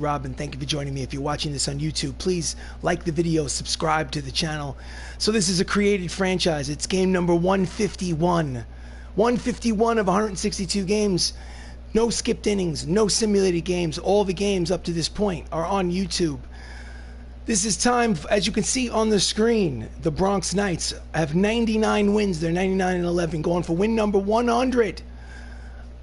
Robbin, thank you for joining me. If you're watching this on YouTube, please like the video, subscribe to the channel. So this is a created franchise. It's game number 151. 151 of 162 games. No skipped innings, no simulated games. All the games up to this point are on YouTube. This is time, as you can see on the screen, the Bronx Knights have 99 wins. They're 99-11, going for win number 100.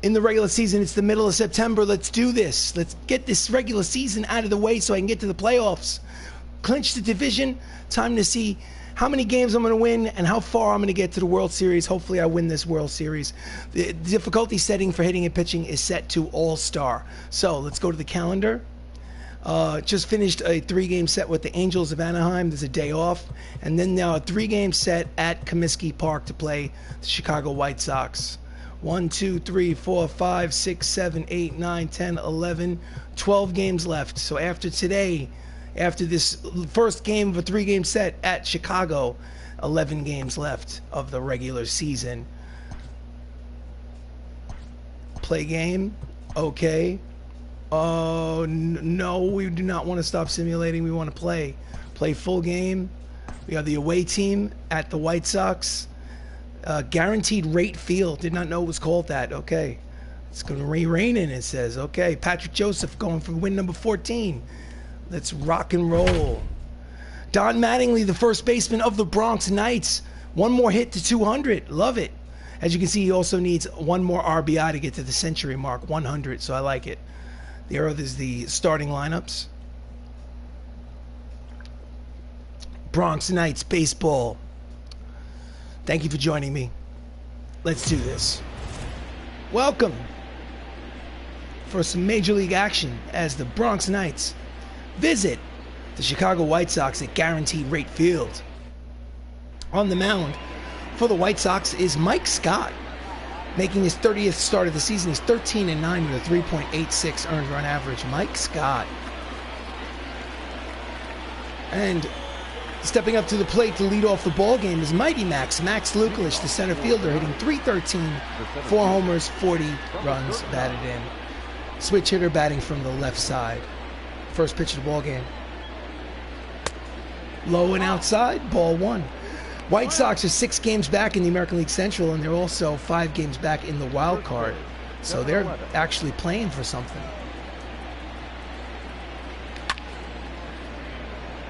In the regular season, it's the middle of September. Let's do this. Let's get this regular season out of the way so I can get to the playoffs. Clinch the division. Time to see how many games I'm going to win and how far I'm going to get to the World Series. Hopefully I win this World Series. The difficulty setting for hitting and pitching is set to All-Star. So let's go to the calendar. Just finished a 3-game set with the Angels of Anaheim. There's a day off. And then now a 3-game set at Comiskey Park to play the Chicago White Sox. 1, 2, 3, 4, 5, 6, 7, 8, 9, 10, 11, 12 games left. So after today, after this first game of a 3-game set at Chicago, 11 games left of the regular season. Play game. Okay. Oh, no, we do not want to stop simulating. We want to play. Play full game. We have the away team at the White Sox. Guaranteed rate field. Did not know it was called that. Okay. It's going to rain in, it says. Okay. Patrick Joseph going for win number 14. Let's rock and roll. Don Mattingly, the first baseman of the Bronx Knights. One more hit to 200. Love it. As you can see, he also needs one more RBI to get to the century mark, 100. So I like it. There are the starting lineups. Bronx Knights baseball. Thank you for joining me. Let's do this. Welcome for some Major League action as the Bronx Knights visit the Chicago White Sox at Guaranteed Rate Field. On the mound for the White Sox is Mike Scott, making his 30th start of the season. He's 13-9 with a 3.86 earned run average. Mike Scott. And stepping up to the plate to lead off the ball game is Mighty Max Lukulich, the center fielder, hitting .313, 4 homers, 40 runs batted in. Switch hitter batting from the left side. First pitch of the ball game. Low and outside, ball 1. White Sox are 6 games back in the American League Central, and they're also 5 games back in the wild card. So they're actually playing for something.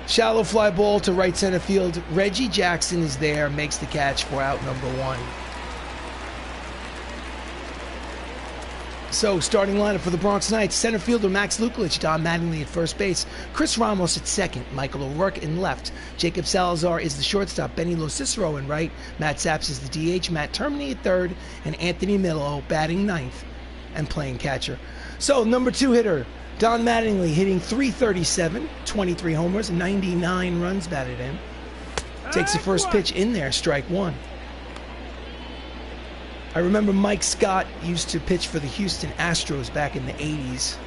Shallow fly ball to right center field. Reggie Jackson is there, makes the catch for out number 1. So, starting lineup for the Bronx Knights: center fielder Max Lukulich, Don Mattingly at first base, Chris Ramos at second, Michael O'Rourke in left, Jacob Salazar is the shortstop, Benny Locicero in right, Matt Saps is the DH, Matt Termini at third, and Anthony Millo batting ninth and playing catcher. So, number 2 hitter, Don Mattingly, hitting .337, 23 homers, 99 runs batted in. Takes the first pitch in there, strike 1. I remember Mike Scott used to pitch for the Houston Astros back in the 80s.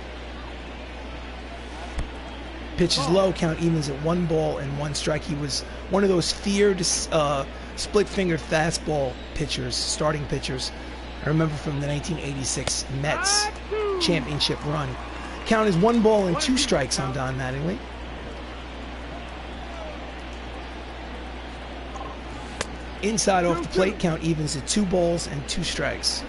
Pitch is low, count evens at 1 ball and 1 strike. He was one of those feared split-fingered fastball pitchers, starting pitchers. I remember from the 1986 Mets championship run. Count is 1 ball and 2 strikes on Don Mattingly. Inside off the plate, count evens at 2 balls and 2 strikes.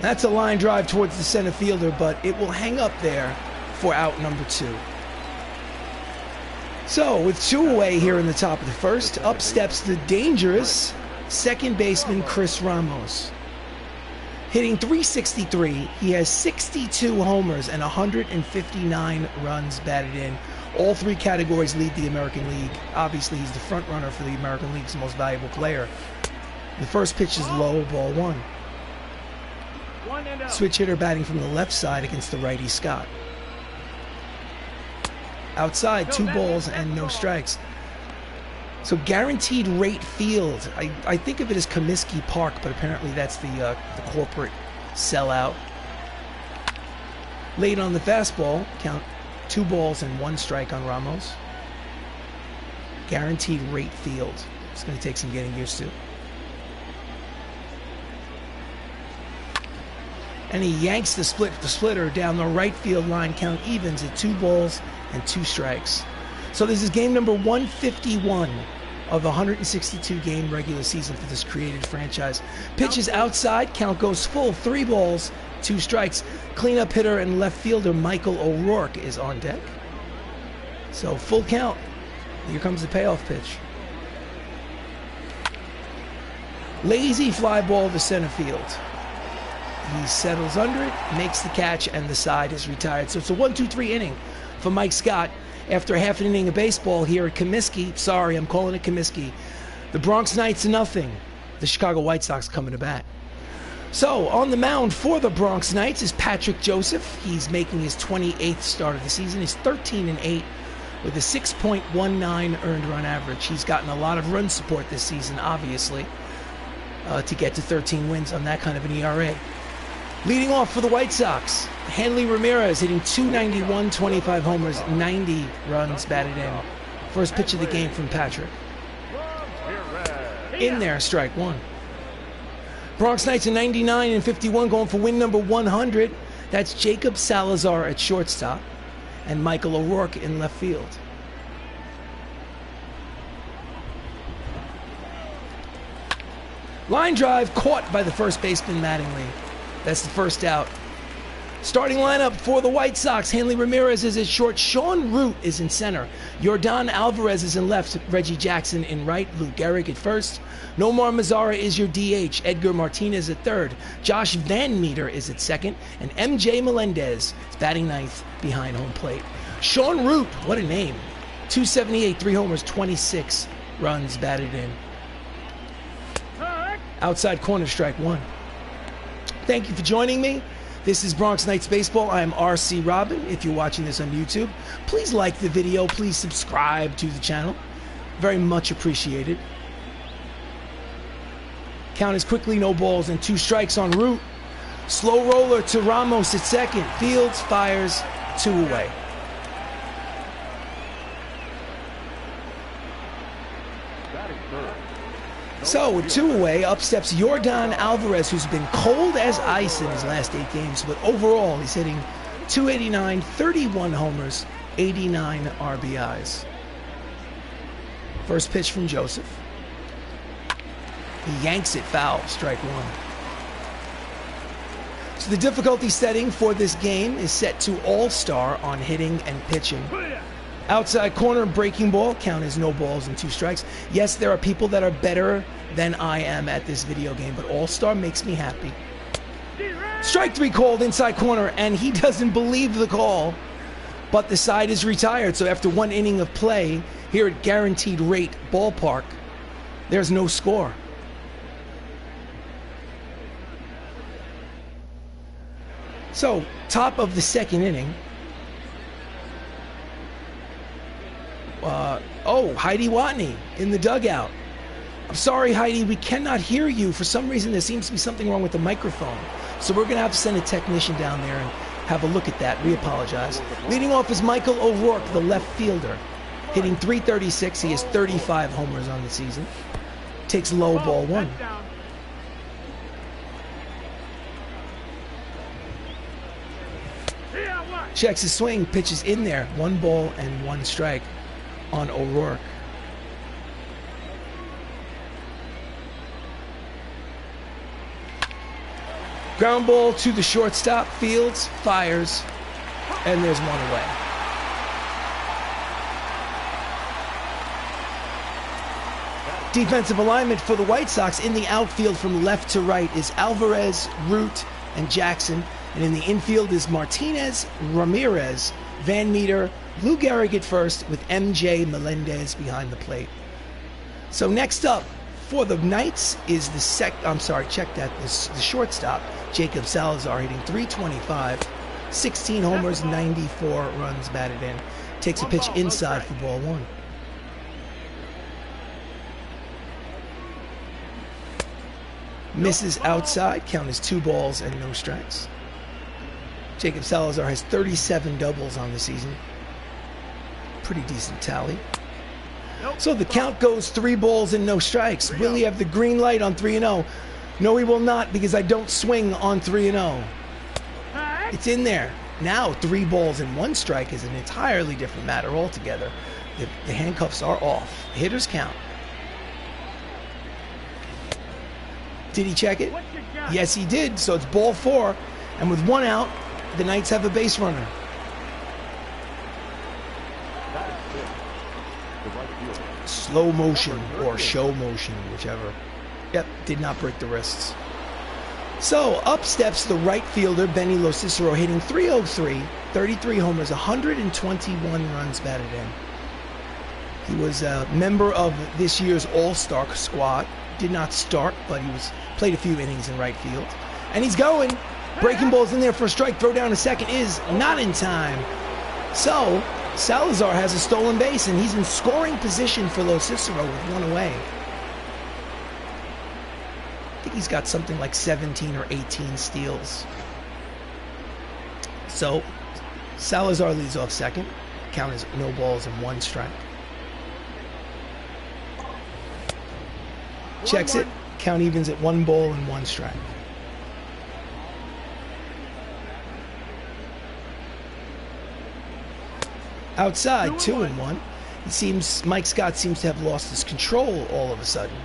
That's a line drive towards the center fielder, but it will hang up there for out number 2. So, with 2 away here in the top of the first, up steps the dangerous second baseman Chris Ramos. Hitting .363, he has 62 homers and 159 runs batted in. All 3 categories lead the American League. Obviously, he's the front runner for the American League's most valuable player. The first pitch is low, ball 1. Switch hitter batting from the left side against the righty Scott. Outside, 2 balls and no strikes. So Guaranteed Rate Field, I think of it as Comiskey Park, but apparently that's the corporate sellout. Late on the fastball, count 2 balls and 1 strike on Ramos. Guaranteed Rate Field. It's going to take some getting used to. And he yanks the splitter down the right field line. Count evens at 2 balls and 2 strikes. So this is game number 151 of the 162 game regular season for this created franchise. Pitch is outside. Count goes full. 3 balls, 2 strikes. Cleanup hitter and left fielder Michael O'Rourke is on deck. So full count. Here comes the payoff pitch. Lazy fly ball to center field. He settles under it, makes the catch, and the side is retired. So it's a 1-2-3 inning for Mike Scott after half an inning of baseball here at Comiskey. Sorry, I'm calling it Comiskey. The Bronx Knights 0. The Chicago White Sox coming to bat. So on the mound for the Bronx Knights is Patrick Joseph. He's making his 28th start of the season. He's 13-8 with a 6.19 earned run average. He's gotten a lot of run support this season, obviously, to get to 13 wins on that kind of an ERA. Leading off for the White Sox, Hanley Ramirez hitting .291, 25 homers, 90 runs batted in. First pitch of the game from Patrick. In there, strike 1. Bronx Knights are 99-51, going for win number 100. That's Jacob Salazar at shortstop and Michael O'Rourke in left field. Line drive caught by the first baseman Mattingly. That's the first out. Starting lineup for the White Sox. Hanley Ramirez is at short. Sean Root is in center. Yordan Alvarez is in left. Reggie Jackson in right. Lou Gehrig at first. Nomar Mazara is your DH. Edgar Martinez at third. Josh Van Meter is at second. And MJ Melendez is batting ninth behind home plate. Sean Root, what a name. .278, 3 homers, 26 runs batted in. Outside corner, strike 1. Thank you for joining me. This is Bronx Knights Baseball. I am RC Robbin. If you're watching this on YouTube, please like the video. Please subscribe to the channel. Very much appreciated. Count is quickly, no balls and 2 strikes on Root. Slow roller to Ramos at second. Fields fires 2 away. So, with 2 away, up steps Yordan Alvarez, who's been cold as ice in his last 8 games, but overall he's hitting .289, 31 homers, 89 RBIs. First pitch from Joseph. He yanks it foul, strike 1. So the difficulty setting for this game is set to All-Star on hitting and pitching. Outside corner, breaking ball. Count is no balls and 2 strikes. Yes, there are people that are better than I am at this video game, but All-Star makes me happy. Strike 3 called inside corner, and he doesn't believe the call, but the side is retired. So after 1 inning of play here at Guaranteed Rate Ballpark, there's no score. So, top of the 2nd inning. Heidi Watney in the dugout. I'm sorry, Heidi, we cannot hear you. For some reason, there seems to be something wrong with the microphone. So we're going to have to send a technician down there and have a look at that. We apologize. Leading off is Michael O'Rourke, the left fielder, hitting .336. He has 35 homers on the season. Takes low, ball 1. Checks his swing, pitches in there. 1 ball and 1 strike on O'Rourke. Ground ball to the shortstop. Fields fires, and there's 1 away. Defensive alignment for the White Sox in the outfield from left to right is Alvarez, Root, and Jackson. And in the infield is Martinez, Ramirez, Van Meter, Lou Gehrig at first with MJ Melendez behind the plate. So next up for the Knights is the shortstop, Jacob Salazar, hitting .325, 16 homers, 94 runs batted in. Takes a pitch inside for ball 1. Misses outside. Count is 2 balls and no strikes. Jacob Salazar has 37 doubles on the season. Pretty decent tally. So the count goes 3 balls and no strikes. Will he have the green light on 3-0? No, he will not, because I don't swing on 3-0. It's in there. Now 3 balls and 1 strike is an entirely different matter altogether. The handcuffs are off. Hitters count. Did he check it? Yes, he did. So it's ball 4. And with 1 out, the Knights have a base runner. Slow motion or show motion, whichever. Yep, did not break the wrists. So up steps the right fielder, Benny Locicero, hitting .303, 33 homers, 121 runs batted in. He was a member of this year's All-Star squad. Did not start, but he played a few innings in right field. And he's going. Breaking balls in there for a strike. Throw down to second is not in time. So Salazar has a stolen base, and he's in scoring position for Locicero with 1 away. I think he's got something like 17 or 18 steals. So Salazar leads off second. Count is no balls and 1 strike. Checks it. Count evens at 1 ball and 1 strike. Outside, 2-1. It seems Mike Scott seems to have lost his control all of a sudden.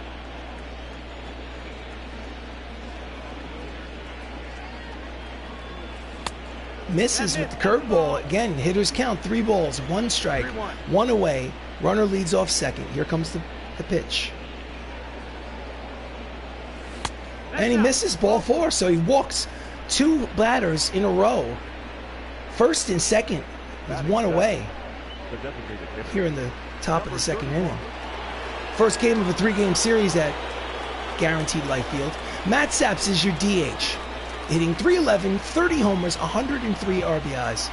Misses with the curveball. Again, hitters count 3 balls, 1 strike, 1 away. Runner leads off second. Here comes the pitch. And he misses ball 4, so he walks 2 batters in a row. First and second with 1 away here in the top of the second inning. First game of a 3-game series at Guaranteed Life Field. Matt Saps is your DH, hitting .311, 30 homers, 103 RBIs.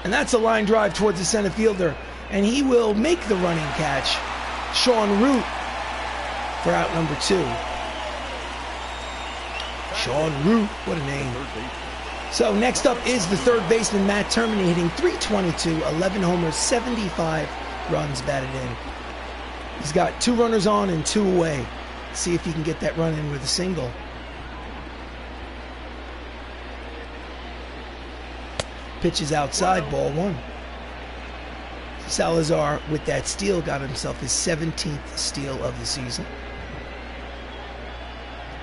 And that's a line drive towards the center fielder, and he will make the running catch. Sean Root for out number 2. Sean Root, what a name. So next up is the third baseman, Matt Termini, hitting .322, 11 homers, 75 runs batted in. He's got 2 runners on and 2 away. See if he can get that run in with a single. Pitch is outside, ball 1. Salazar, with that steal, got himself his 17th steal of the season.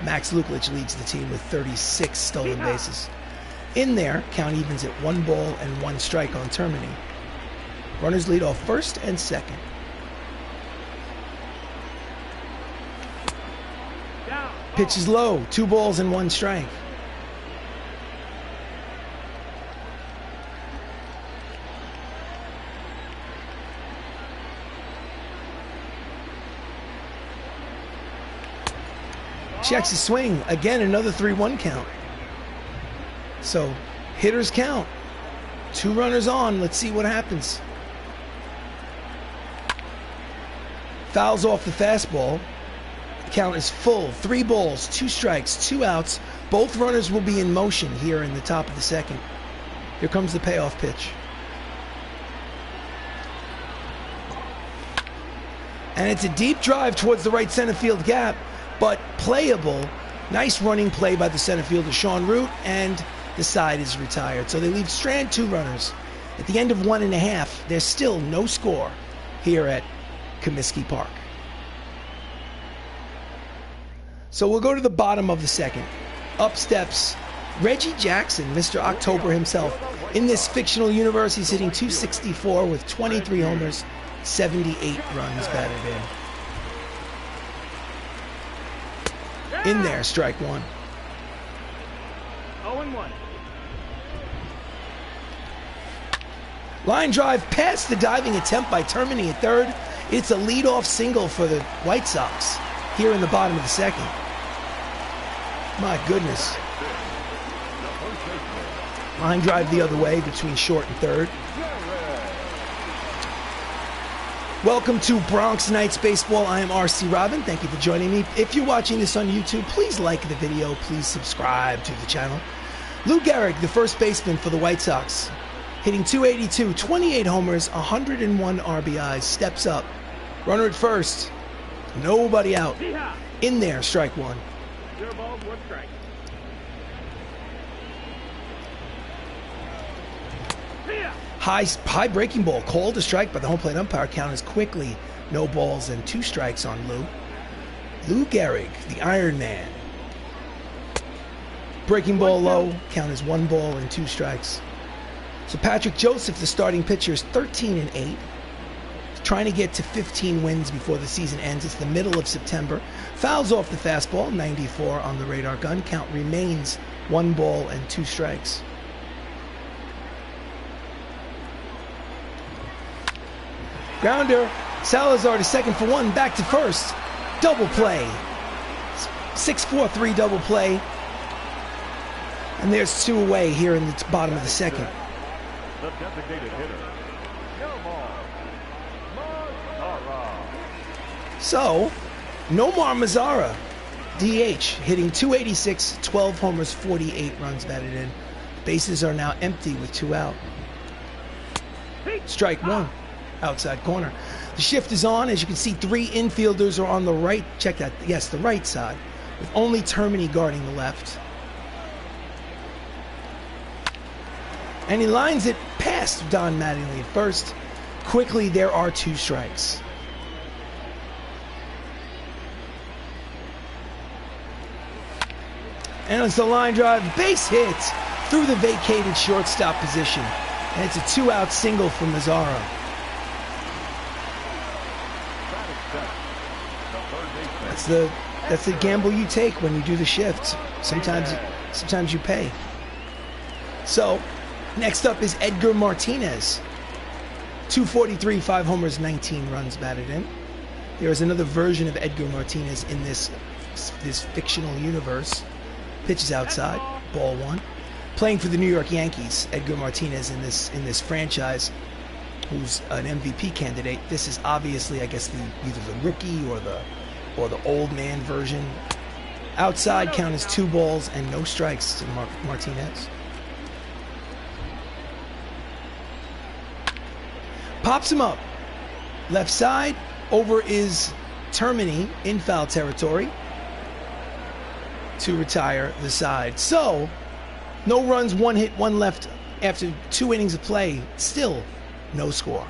Max Luklich leads the team with 36 stolen bases. In there, count evens at 1 ball and 1 strike on Termini. Runners lead off first and second. Pitch is low, 2 balls and 1 strike. Checks his swing. Again, another 3-1 count. So, hitters count. 2 runners on. Let's see what happens. Fouls off the fastball. The count is full. 3 balls, 2 strikes, 2 outs. Both runners will be in motion here in the top of the second. Here comes the payoff pitch. And it's a deep drive towards the right center field gap, but playable. Nice running play by the center fielder, Sean Root, and the side is retired. So they leave strand 2 runners. At the end of 1.5, there's still no score here at Comiskey Park. So we'll go to the bottom of the second. Up steps Reggie Jackson, Mr. October himself. In this fictional universe, he's hitting .264 with 23 homers, 78 runs batted in. In there, strike 1. 0-1. Line drive past the diving attempt by Termini at third. It's a leadoff single for the White Sox here in the bottom of the second. My goodness. Line drive the other way between short and third. Welcome to Bronx Knights Baseball. I am RC Robbin. Thank you for joining me. If you're watching this on YouTube, please like the video. Please subscribe to the channel. Lou Gehrig, the first baseman for the White Sox, hitting .282, 28 homers, 101 RBIs, steps up. Runner at first. Nobody out. In there, strike 1. 0 balls, 1 strike. High breaking ball, called a strike by the home plate umpire. Count is quickly no balls and 2 strikes on Lou. Lou Gehrig, the Iron Man. Breaking ball low, count is 1 ball and 2 strikes. So Patrick Joseph, the starting pitcher, is 13-8. Trying to get to 15 wins before the season ends. It's the middle of September. Fouls off the fastball, 94 on the radar gun. Count remains 1 ball and 2 strikes. Grounder, Salazar to second for 1, back to first. Double play. 6-4-3 double play. And there's 2 away here in the bottom of the second. The designated hitter, So, Nomar Mazara, DH, hitting 286, 12 homers, 48 runs batted in. Bases are now empty with 2 out. Strike 1, outside corner. The shift is on. As you can see, 3 infielders are on the right. Check that. Yes, the right side, with only Termini guarding the left. And he lines it past Don Mattingly at first. Quickly, there are 2 strikes. And it's a line drive, base hit through the vacated shortstop position. And it's a 2-out single for Mazara. That's the gamble you take when you do the shift. Sometimes you pay. So, next up is Edgar Martinez. 243, 5 homers, 19 runs batted in. There is another version of Edgar Martinez in this fictional universe. Pitches outside, ball 1. Playing for the New York Yankees, Edgar Martinez in this franchise, who's an MVP candidate. This is obviously, I guess, either the rookie or the old man version. Outside, count is 2 balls and no strikes to Martinez. Pops him up. Left side, over is Termini in foul territory to retire the side. So, no runs, 1 hit, 1 left after 2 innings of play. Still, no score.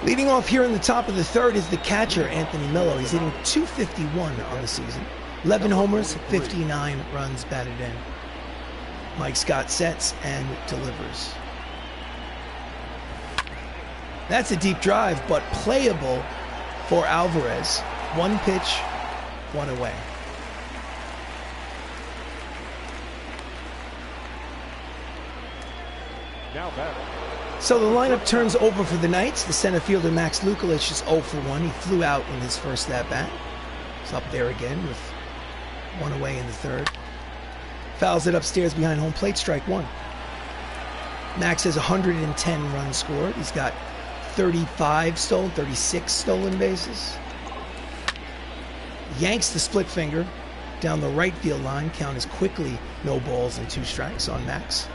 Leading off here in the top of the 3rd is the catcher, Anthony Mello. He's hitting 251 on the season. 11 homers, 59 runs batted in. Mike Scott sets and delivers. That's a deep drive, but playable for Alvarez. 1 pitch, 1 away. now batting. So the lineup turns over for the Knights. The center fielder Max Lukulich is 0 for 1. He flew out in his first at-bat. He's up there again with 1 away in the 3rd. Fouls it upstairs behind home plate, strike 1. Max has 110 runs scored. He's got 36 stolen bases. Yanks the split finger down the right field line. Count is quickly no balls and 2 strikes on Max.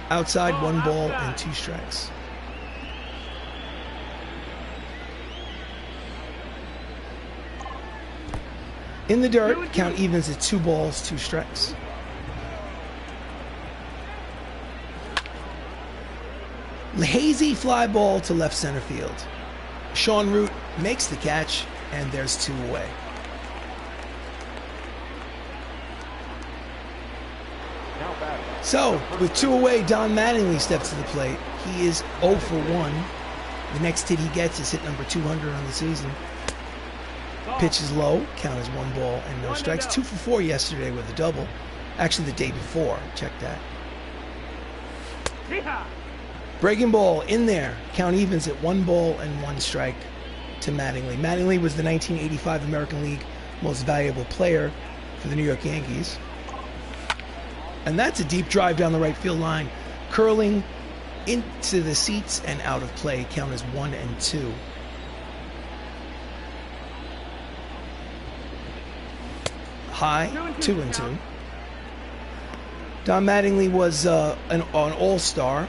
Outside, 1 ball and 2 strikes. In the dirt, count evens at 2 balls, 2 strikes. Hazy fly ball to left center field. Sean Root makes the catch, and there's 2 away. So, with 2 away, Don Mattingly steps to the plate. He is 0 for 1. The next hit he gets is hit number 200 on the season. Pitch is low, count is 1 ball and no strikes. 2 for 4 yesterday with a double. Actually, the day before. Check that. Breaking ball in there. Count evens at 1 ball and 1 strike to Mattingly. Mattingly was the 1985 American League Most Valuable Player for the New York Yankees. And that's a deep drive down the right field line, curling into the seats and out of play. Count is 1 and 2. High, 2 and 2. Don Mattingly was an all-star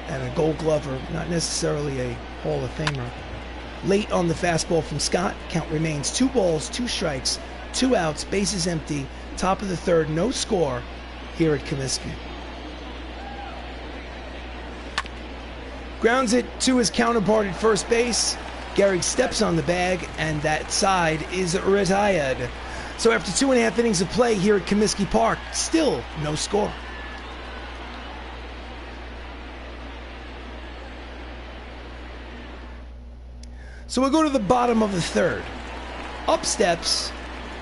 and a Gold Glover, not necessarily a Hall of Famer. late on the fastball from Scott. Count remains 2 balls, 2 strikes, 2 outs, bases empty, top of the third, no score here at Comiskey. Grounds it to his counterpart at first base. Gehrig steps on the bag, and that side is retired. So after 2.5 innings of play here at Comiskey Park, still no score. So we'll go to the bottom of the third. Up steps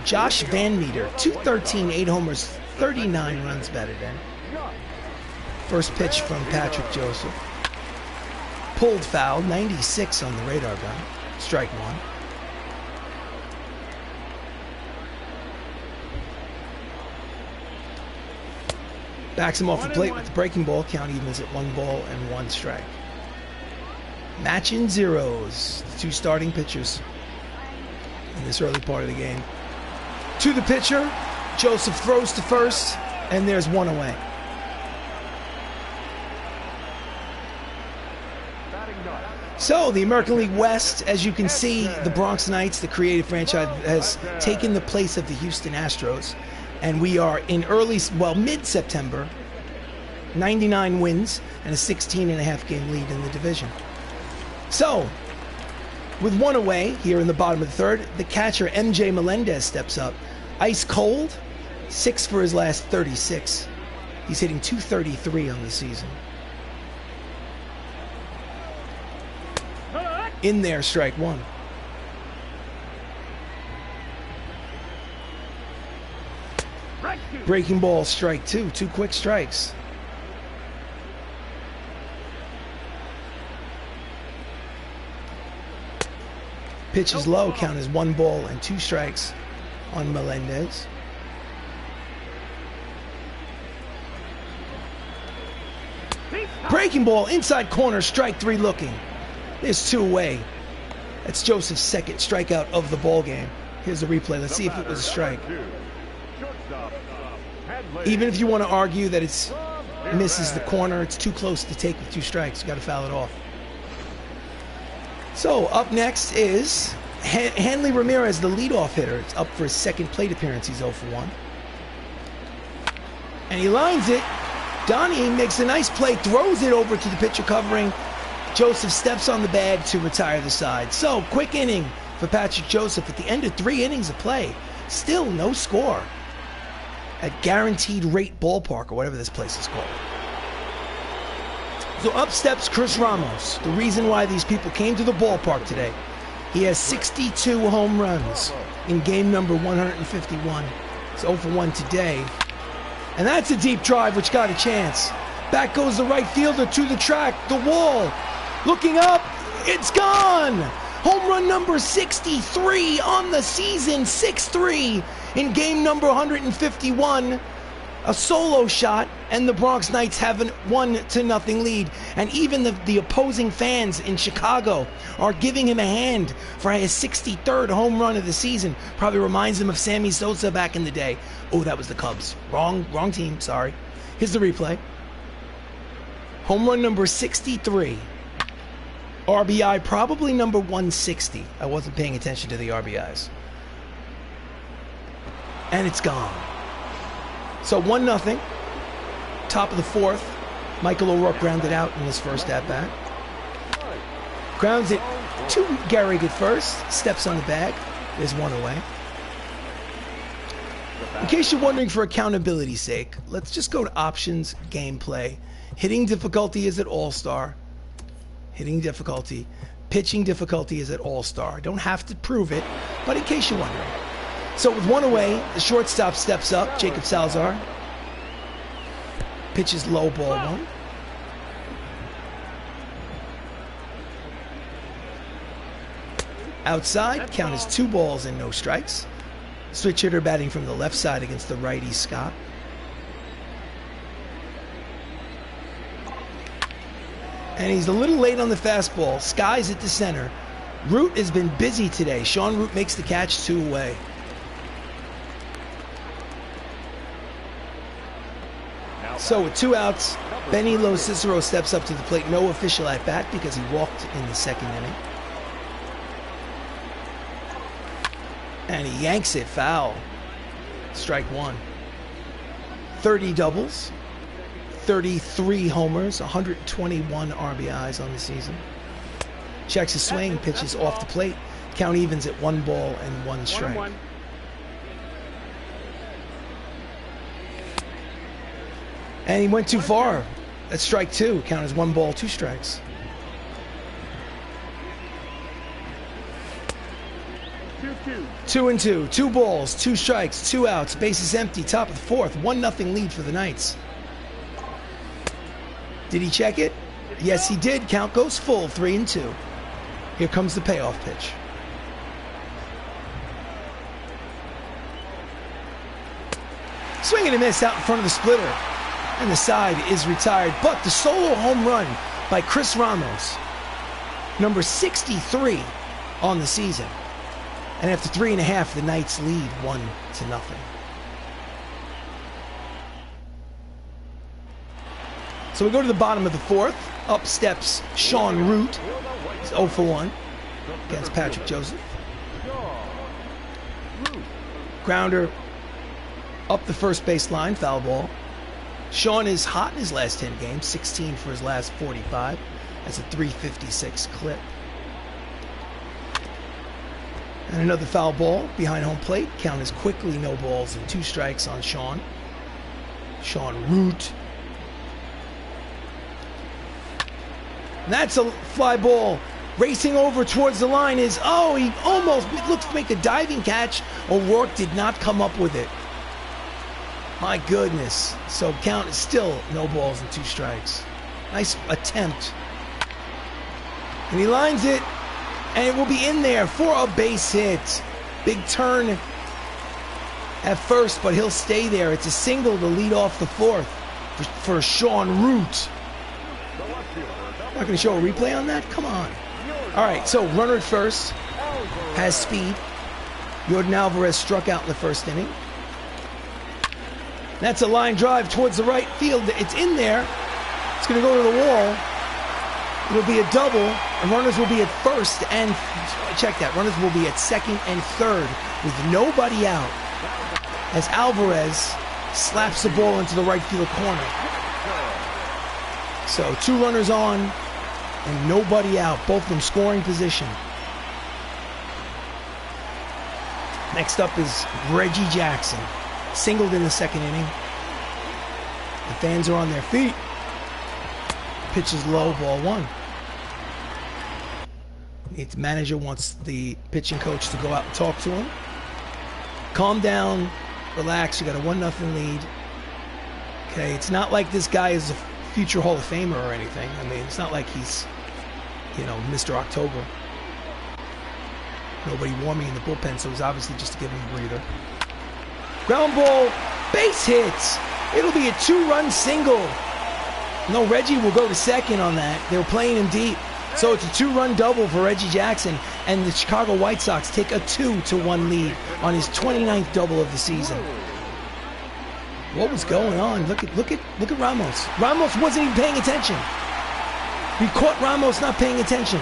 Josh Van Meter, 213, 8 homers, 39 runs batted in. First pitch from Patrick Joseph. Pulled foul, 96 on the radar gun. Strike 1. Backs him off the plate with the breaking ball. Count evens at 1 ball and 1 strike. Matching zeros. The 2 starting pitchers in this early part of the game. To the pitcher. Joseph throws to first, and there's 1 away. So, the American League West, as you can see, the Bronx Knights, the creative franchise, has taken the place of the Houston Astros. And we are in mid-September, 99 wins and a 16.5 game lead in the division. So, with 1 away here in the bottom of the third, the catcher MJ Melendez steps up. Ice cold, 6 for his last 36. He's hitting .233 on the season. In there, strike 1. Breaking ball, strike 2. 2 quick strikes. Pitch is low, count is 1 ball and 2 strikes on Melendez. Breaking ball, inside corner, strike 3 looking. There's 2 away. That's Joseph's second strikeout of the ball game. Here's the replay. Let's see if it was a strike. Even if you want to argue that it's misses the corner, it's too close to take with 2 strikes. You got to foul it off. So up next is Hanley Ramirez, the leadoff hitter. It's up for his second plate appearance. He's 0 for 1. And he lines it. Donnie makes a nice play, throws it over to the pitcher covering. Joseph steps on the bag to retire the side. So, quick inning for Patrick Joseph at the end of 3 innings of play. Still no score at Guaranteed Rate Ballpark, or whatever this place is called. So up steps Chris Ramos. The reason why these people came to the ballpark today. He has 62 home runs in game number 151. It's 0 for 1 today. And that's a deep drive which got a chance. Back goes the right fielder to the track, the wall. Looking up, it's gone! Home run number 63 on the season, 6-3 in game number 151. A solo shot, and the Bronx Knights have a 1-0 lead. And even the opposing fans in Chicago are giving him a hand for his 63rd home run of the season. Probably reminds them of Sammy Sosa back in the day. Oh, that was the Cubs. Wrong team, sorry. Here's the replay. Home run number 63. RBI probably number 160. I wasn't paying attention to the RBIs. And it's gone. So 1-0. Top of the 4th. Michael O'Rourke grounded out in his first at-bat. Grounds it to Gehrig at first. Steps on the bag. There's 1 away. In case you're wondering, for accountability's sake, let's just go to options, gameplay. Hitting difficulty is at All-Star. Hitting difficulty. Pitching difficulty is at All-Star. Don't have to prove it, but in case you're wondering. So with 1 away, the shortstop steps up, Jacob Salazar. Pitches low, ball 1. Outside, count is 2 balls and no strikes. Switch hitter batting from the left side against the righty Scott. And he's a little late on the fastball. Sky's at the center. Root has been busy today. Sean Root makes the catch, 2 away. So with 2 outs, Benny Lo Cicero steps up to the plate. No official at bat because he walked in the 2nd inning. And he yanks it foul. Strike one. 30 doubles, 33 homers, 121 RBIs on the season. Checks his swing, pitches off the plate. Count evens at 1 ball and 1 strike. And he went too far. That's strike 2. Count as 1 ball, 2 strikes. 2-2. 2 balls, 2 strikes, 2 outs. Bases empty. Top of the 4th. 1-0 lead for the Knights. Did he check it? Yes, he did. Count goes full. 3-2. Here comes the payoff pitch. Swing and a miss out in front of the splitter. And the side is retired. But the solo home run by Chris Ramos, number 63 on the season. And after 3.5, the Knights lead 1-0. So we go to the bottom of the 4th. Up steps Sean Root. He's 0 for 1 against Patrick Joseph. Grounder up the first base line, foul ball. Sean is hot in his last 10 games, 16 for his last 45. That's a 356 clip. And another foul ball behind home plate. Count is quickly no balls and 2 strikes on Sean. Sean Root. And that's a fly ball. Racing over towards the line is, oh, he almost looks to make a diving catch. O'Rourke did not come up with it. My goodness. So count is still no balls and 2 strikes. Nice attempt. And he lines it. And it will be in there for a base hit. Big turn at first, but he'll stay there. It's a single to lead off the 4th for Sean Root. Not going to show a replay on that? Come on. All right, so runner at first. Has speed. Yordan Alvarez struck out in the first inning. That's a line drive towards the right field. It's in there. It's going to go to the wall. It'll be a double, and runners will be at first and, check that, runners will be at second and third with nobody out as Alvarez slaps the ball into the right field corner. So 2 runners on and nobody out, both in scoring position. Next up is Reggie Jackson, singled in the 2nd inning. The fans are on their feet. Pitch is low, ball 1. Its manager wants the pitching coach to go out and talk to him. Calm down, relax, you got a 1-0 lead. Okay, it's not like this guy is a future Hall of Famer or anything. I mean, it's not like he's, you know, Mr. October. Nobody warming in the bullpen, so it's obviously just to give him a breather. Ground ball, base hits. It'll be a 2-run single. No, Reggie will go to second on that. They were playing him deep. So it's a 2-run double for Reggie Jackson, and the Chicago White Sox take a 2-1 lead on his 29th double of the season. What was going on? Look at Ramos. Ramos wasn't even paying attention. We caught Ramos not paying attention.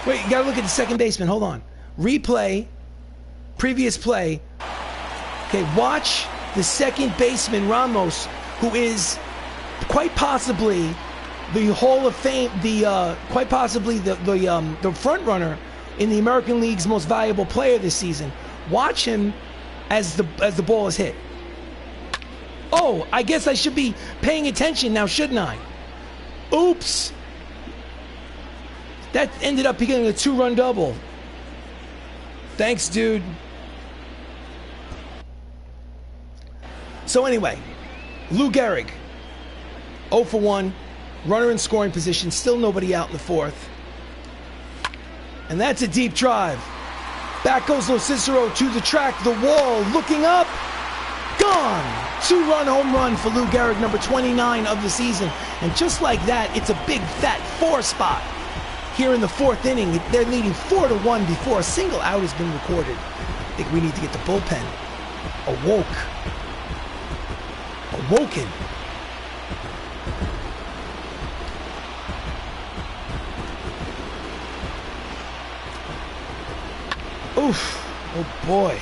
Wait, you gotta look at the second baseman. Hold on. Replay. Previous play. Okay, watch the second baseman, Ramos, who is quite possibly the Hall of Fame, quite possibly the front runner in the American League's most valuable player this season. Watch him as the ball is hit. Oh, I guess I should be paying attention now, shouldn't I? Oops. That ended up becoming a 2-run double. Thanks, dude. So anyway, Lou Gehrig, 0 for 1, runner in scoring position, still nobody out in the 4th. And that's a deep drive. Back goes Lo Cicero to the track, the wall, looking up, gone! 2-run home run for Lou Gehrig, number 29 of the season. And just like that, it's a big fat 4 spot. Here in the 4th inning, they're leading 4-1 before a single out has been recorded. I think we need to get the bullpen awoken. Oof. Oh boy.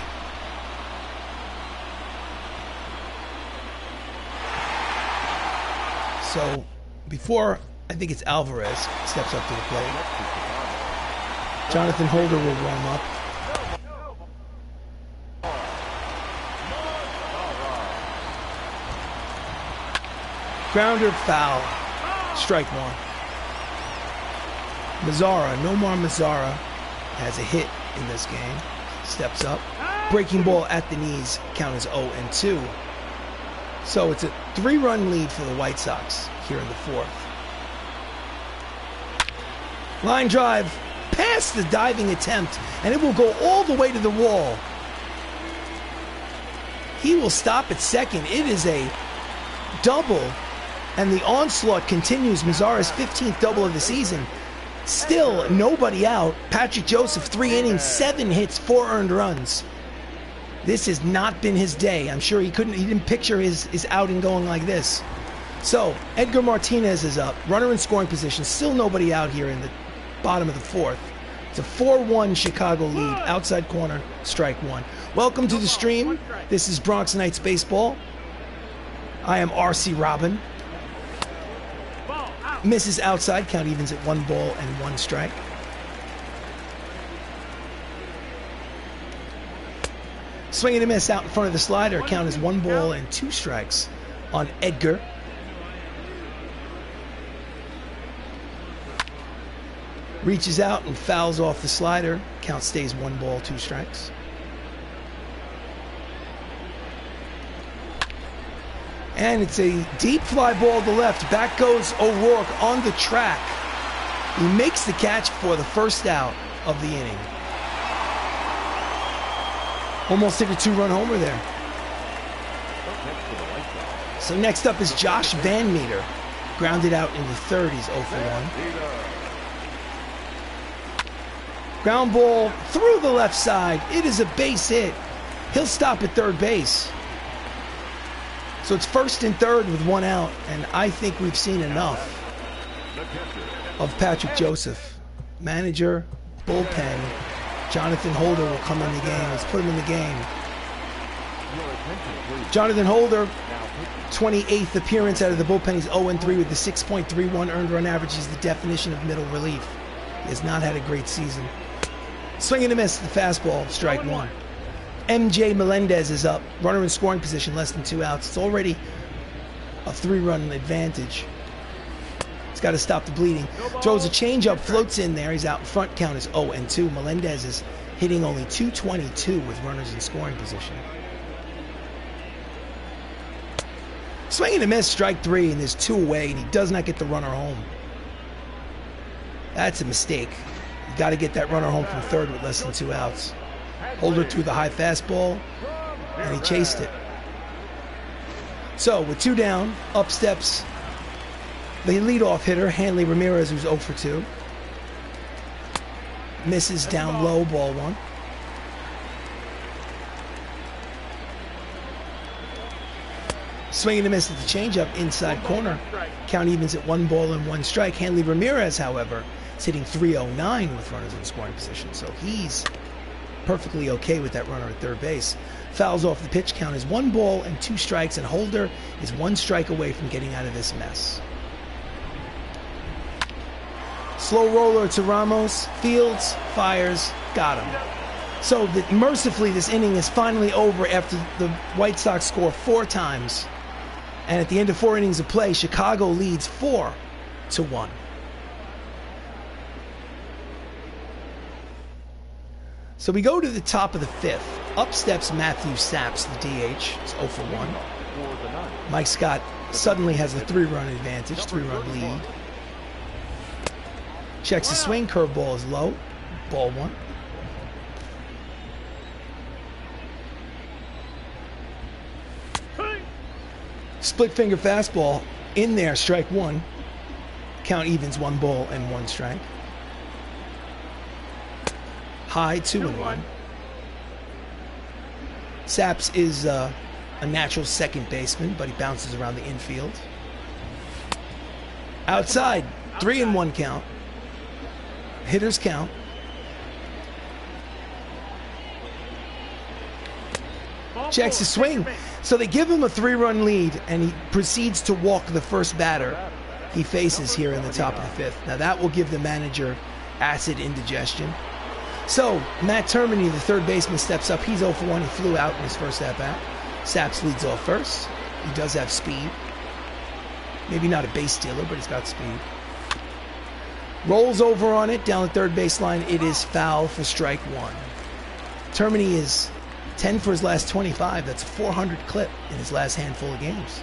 So before, I think it's Alvarez steps up to the plate. Jonathan Holder will warm up. Grounder, foul. Strike one. Mazzara, Nomar Mazzara has a hit in this game. Steps up. Breaking ball at the knees. Count is 0-2. So it's a 3-run lead for the White Sox here in the fourth. Line drive past the diving attempt, and it will go all the way to the wall. He will stop at second. It is a double, and the onslaught continues. Mazzara's 15th double of the season. Still nobody out. Patrick Joseph, 3 innings, 7 hits, 4 earned runs. This has not been his day. I'm sure he didn't picture his outing going like this. So Edgar Martinez is up, runner in scoring position. Still nobody out here in the bottom of the fourth. It's a 4-1 Chicago lead. Outside corner, strike one. Welcome to the stream. This is Bronx Knights Baseball. I am RC Robbin. Misses outside, count evens at 1 ball and 1 strike. Swing and a miss out in front of the slider. Count is 1 ball and 2 strikes on Edgar. Reaches out and fouls off the slider. Count stays 1 ball, 2 strikes. And it's a deep fly ball to left. Back goes O'Rourke on the track. He makes the catch for the first out of the inning. Almost hit a 2-run homer there. So next up is Josh Van Meter. Grounded out in the third. He's 0 for 1. Ground ball through the left side. It is a base hit. He'll stop at third base. So it's first and third with 1 out. And I think we've seen enough of Patrick Joseph. Manager, bullpen. Jonathan Holder will come in the game. Let's put him in the game. Jonathan Holder, 28th appearance out of the bullpen. He's 0-3 with the 6.31 earned run average. He's the definition of middle relief. He has not had a great season. Swing and a miss, the fastball, strike one. MJ Melendez is up. Runner in scoring position, less than 2 outs. It's already a 3-run advantage. He's got to stop the bleeding. Throws a changeup, floats in there. He's out in front. Count is 0-2. Melendez is hitting only .222 with runners in scoring position. Swing and a miss, strike 3, and there's 2 away, and he does not get the runner home. That's a mistake. You got to get that runner home from third with less than 2 outs. Holder threw the high fastball, and he chased it. So with 2 down, up steps the leadoff hitter, Hanley Ramirez, who's 0 for 2. Misses down low, ball 1. Swing and a miss at the changeup, inside corner. Count evens at 1 ball and 1 strike. Hanley Ramirez, however, is hitting .309 with runners in scoring position, so he's perfectly okay with that runner at third base. Fouls off the pitch. Count is 1 ball and 2 strikes, and Holder is 1 strike away from getting out of this mess. Slow roller to Ramos. Fields, fires, got him. So mercifully, this inning is finally over after the White Sox score 4 times. And at the end of 4 innings of play, Chicago leads 4-1. So we go to the top of the 5th. Up steps Matthew Saps, the DH. It's 0 for 1. Mike Scott suddenly has a 3-run advantage, 3-run lead. Checks the swing, curveball is low, ball 1. Split finger fastball in there, strike 1. Count evens, 1 ball and 1 strike. High, 2-1. Saps is a natural second baseman, but he bounces around the infield. Outside, 3-1 count. Hitters count. Checks his swing. So they give him a 3-run lead, and he proceeds to walk the first batter he faces here in the top of the fifth. Now that will give the manager acid indigestion. So Matt Termini, the third baseman, steps up. He's 0 for 1. He flew out in his first at-bat. Saps leads off first. He does have speed. Maybe not a base stealer, but he's got speed. Rolls over on it down the third baseline. It is foul for strike one. Termini is 10 for his last 25. That's a 400 clip in his last handful of games.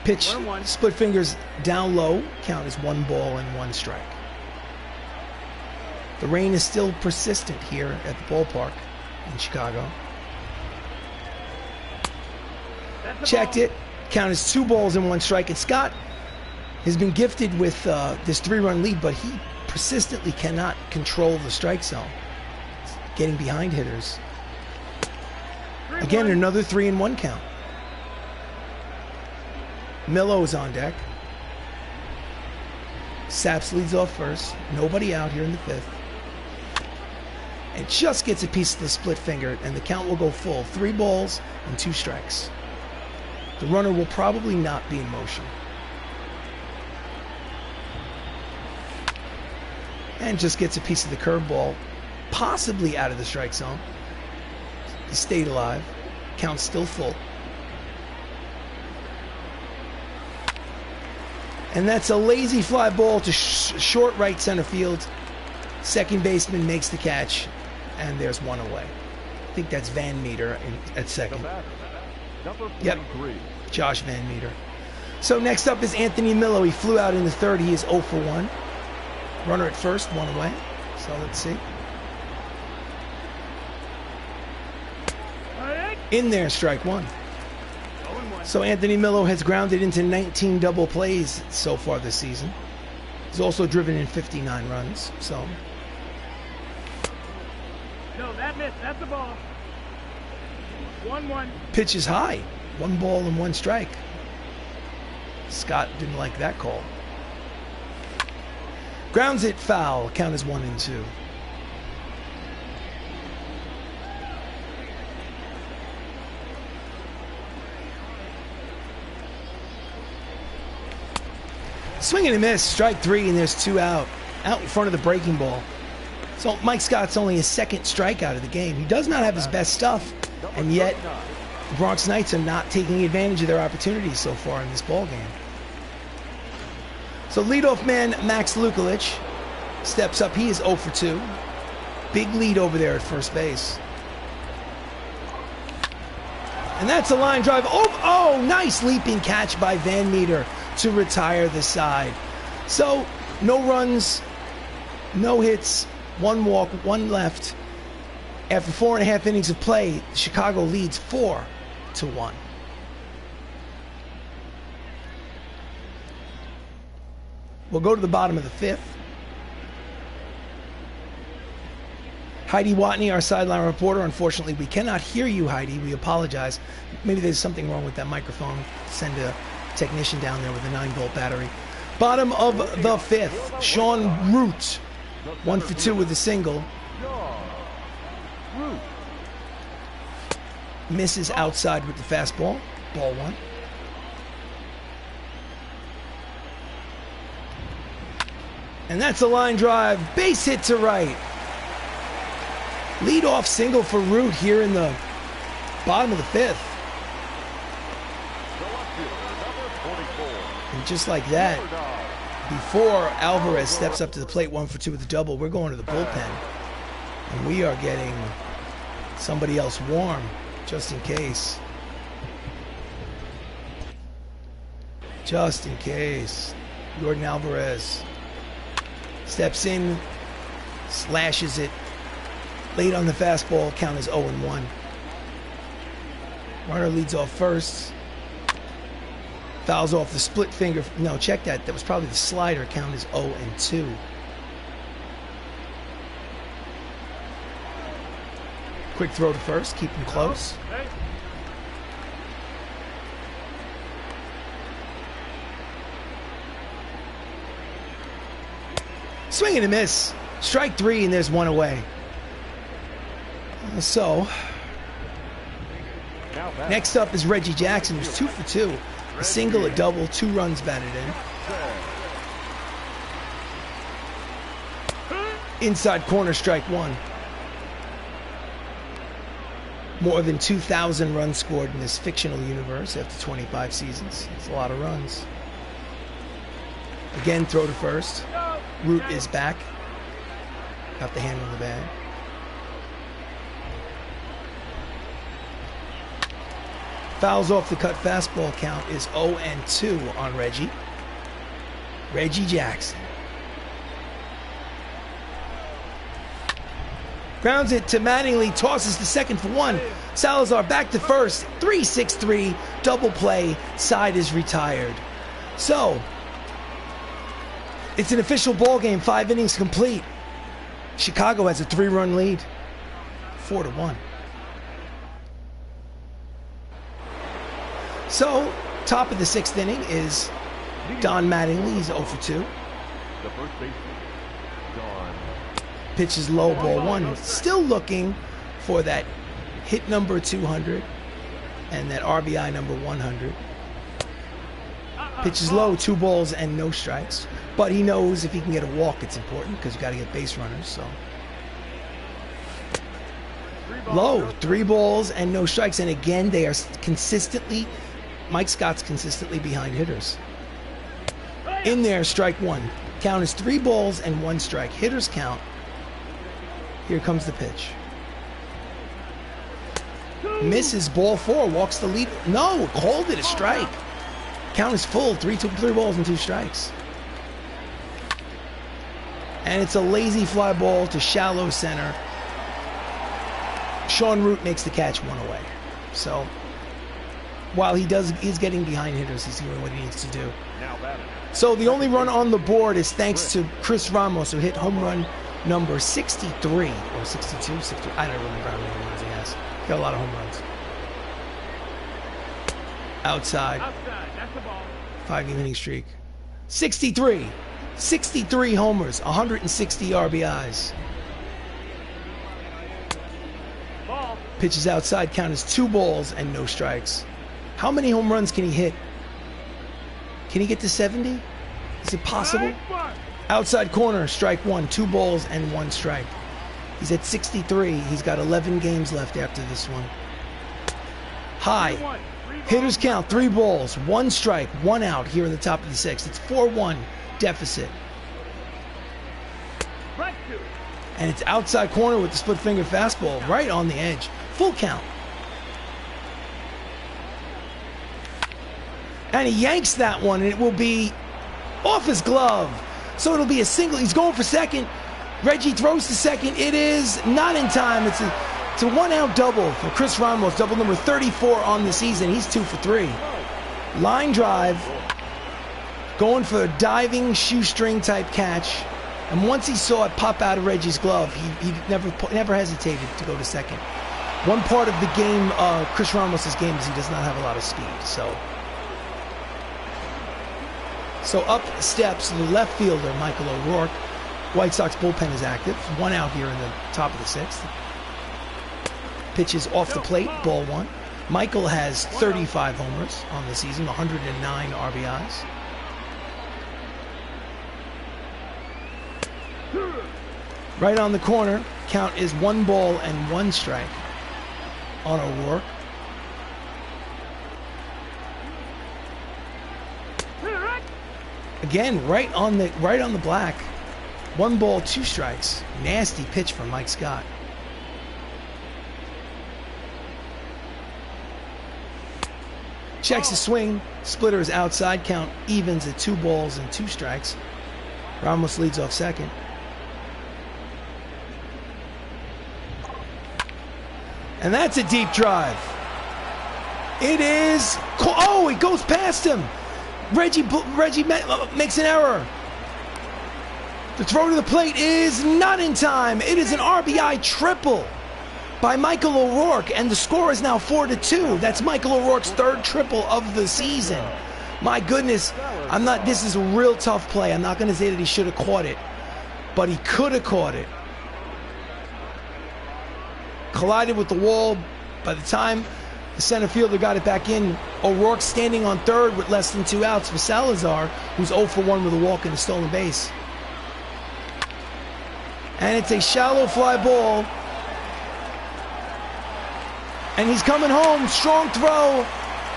Pitch, split fingers down low. Count is 1 ball and 1 strike. The rain is still persistent here at the ballpark in Chicago. Checked it. Count is 2 balls and 1 strike. And Scott has been gifted with this 3-run lead, but he persistently cannot control the strike zone. Getting behind hitters. Again, another 3-1 count. Millo's on deck. Saps leads off first. Nobody out here in the fifth. And just gets a piece of the split finger, and the count will go full. 3 balls and 2 strikes. The runner will probably not be in motion. And just gets a piece of the curveball, possibly out of the strike zone. He stayed alive. Count's still full. And that's a lazy fly ball to short right center field. Second baseman makes the catch, and there's 1 away. I think that's Van Meter at second. Yep, Josh Van Meter. So next up is Anthony Millo. He flew out in the third. He is 0 for 1. Runner at first, 1 away. So let's see. In there, strike 1. So Anthony Millo has grounded into 19 double plays so far this season. He's also driven in 59 runs. So. No, that missed. That's the ball. 1-1. Pitch is high. 1 ball and 1 strike. Scott didn't like that call. Grounds it foul. Count is 1 and 2. Swing and a miss, strike 3, and there's 2 out in front of the breaking ball. So Mike Scott's only his 2nd strikeout of the game. He does not have his best stuff, and yet the Bronx Knights are not taking advantage of their opportunities so far in this ball game. So leadoff man Max Lukulich steps up. He is 0 for 2. Big lead over there at first base. And that's a line drive. Oh, nice leaping catch by Van Meter to retire the side. So no runs, no hits, 1 walk, 1 left. After 4.5 innings of play, Chicago leads 4-1. We'll go to the bottom of the 5th. Heidi Watney, our sideline reporter. Unfortunately, we cannot hear you, Heidi. We apologize. Maybe there's something wrong with that microphone. Send a technician down there with a 9-volt battery. Bottom of the 5th, Sean Root, 1 for 2 with a single. Misses outside with the fastball. Ball 1. And that's a line drive. Base hit to right. Lead-off single for Root here in the bottom of the 5th. And just like that, before Alvarez steps up to the plate 1 for 2 with a double, we're going to the bullpen. And we are getting somebody else warm, just in case. Just in case. Jordan Alvarez steps in, slashes it. Late on the fastball, count is 0-1. Runner leads off first. Fouls off the split finger. No, check that. That was probably the slider. Count is 0-2. Quick throw to first. Keep him close. Swing and a miss. Strike 3, and there's 1 away. So, Now batting. next up is Reggie Jackson, who's 2 for 2. A single, a double, 2 runs batted in. Inside corner, strike 1. More than 2,000 runs scored in this fictional universe after 25 seasons. It's a lot of runs. Again, throw to first. Root is back. Got the hand on the bag. Fouls off the cut fastball. Count is 0-2 on Reggie. Reggie Jackson. Grounds it to Mattingly, tosses to second for 1. Salazar back to first, 3-6-3, double play, side is retired. So, it's an official ball game, 5 innings complete. Chicago has a 3-run lead, 4-1. So, top of the 6th inning is Don Mattingly, he's 0 for 2. The first baseman, Don. Pitches low, ball 1. Still looking for that hit number 200 and that RBI number 100. Pitches low, 2 balls and no strikes. But he knows if he can get a walk, it's important because you got to get base runners. So low, 3 balls and no strikes. And again, they are consistently, Mike Scott's consistently behind hitters. In there, strike 1. Count is 3 balls and 1 strike. Hitters count. Here comes the pitch. Misses, ball 4, walks the lead. No, called it a strike. Count is full, 3 balls and 2 strikes. And it's a lazy fly ball to shallow center. Sean Root makes the catch, 1 away. So, while he's getting behind hitters, he's doing what he needs to do. Now batting. So the only run on the board is thanks to Chris Ramos, who hit home run number 63 or 62, 63. I don't remember how many home runs he has. He got a lot of home runs. Outside. That's the ball. 5-game winning streak. 63 homers, 160 RBIs. Ball. Pitches outside, count is 2 balls and no strikes. How many home runs can he hit? Can he get to 70? Is it possible? Outside corner, strike 1, 2 balls and 1 strike. He's at 63. He's got 11 games left after this one. High. Hitters count, 3 balls, 1 strike, 1 out here in the top of the 6th. It's 4-1 deficit. And it's outside corner with the split finger fastball right on the edge. Full count. And he yanks that one, and it will be off his glove. So it'll be a single. He's going for second. Reggie throws to second. It is not in time. It's a 1-out double for Chris Ramos, double number 34 on the season. He's 2 for 3. Line drive, going for a diving shoestring type catch. And once he saw it pop out of Reggie's glove, he never hesitated to go to second. One part of the game, Chris Ramos' game, is he does not have a lot of speed. So up steps the left fielder, Michael O'Rourke. White Sox bullpen is active. 1 out here in the top of the 6th. Pitches off the plate, ball 1. Michael has 35 homers on the season, 109 RBIs. Right on the corner, count is 1 ball and 1 strike on O'Rourke. Again, right on the black. 1 ball, 2 strikes. Nasty pitch from Mike Scott. Checks the swing. Splitter is outside. Count evens at 2 balls and 2 strikes. Ramos leads off second. And that's a deep drive. It is. Oh, it goes past him. Reggie makes an error. The throw to the plate is not in time. It is an RBI triple by Michael O'Rourke, and the score is now 4-2. That's Michael O'Rourke's 3rd triple of the season. My goodness, this is a real tough play. I'm not going to say that he should have caught it, but he could have caught it. collided with the wall. By the time the center fielder got it back in, O'Rourke standing on third with less than 2 outs for Salazar, who's 0 for 1 with a walk and a stolen base. And it's a shallow fly ball. And he's coming home. Strong throw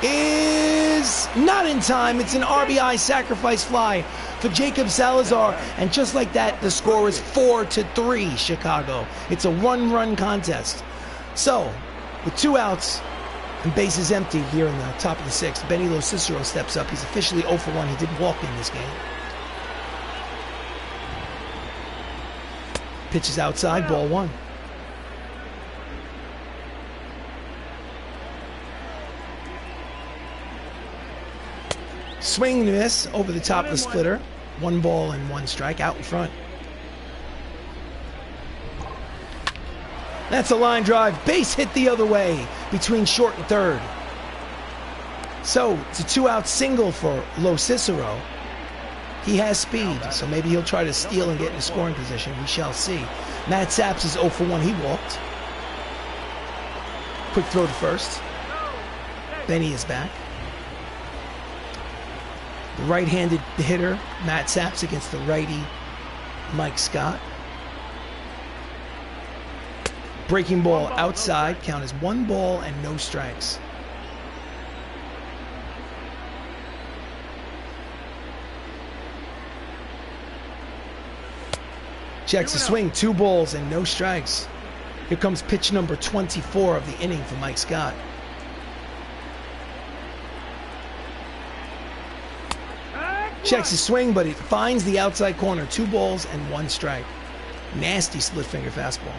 is not in time. It's an RBI sacrifice fly for Jacob Salazar. And just like that, the score is 4-3 Chicago. It's a one-run contest. So, with 2 outs and bases empty here in the top of the 6th, Benny Lo Cicero steps up. He's officially 0 for 1. He did walk in this game. Pitches outside, ball 1. Swing and miss over the top of the splitter. 1 ball and 1 strike out in front. That's a line drive. Base hit the other way between short and third. So it's a 2-out single for Lo Cicero. He has speed, so maybe he'll try to steal and get in a scoring position. We shall see. Matt Saps is 0 for 1. He walked. Quick throw to first. Benny is back. The right-handed hitter, Matt Saps, against the righty, Mike Scott. Breaking ball outside. Count as 1 ball and no strikes. Checks the swing. 2 balls and no strikes. Here comes pitch number 24 of the inning for Mike Scott. Checks his swing, but it finds the outside corner. 2 balls and 1 strike. Nasty split finger fastball.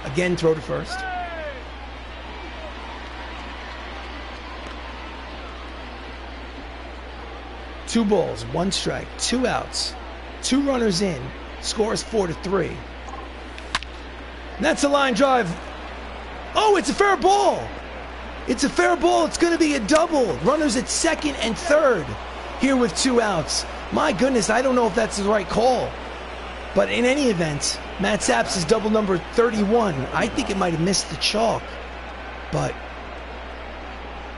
Again, throw to first. Two balls, 1 strike, 2 outs, 2 runners in. Score is 4-3. And that's a line drive. Oh, it's a fair ball. It's a fair ball. It's going to be a double. Runners at second and third here with 2 outs. My goodness, I don't know if that's the right call. But in any event, Matt Saps is double number 31. I think it might have missed the chalk. But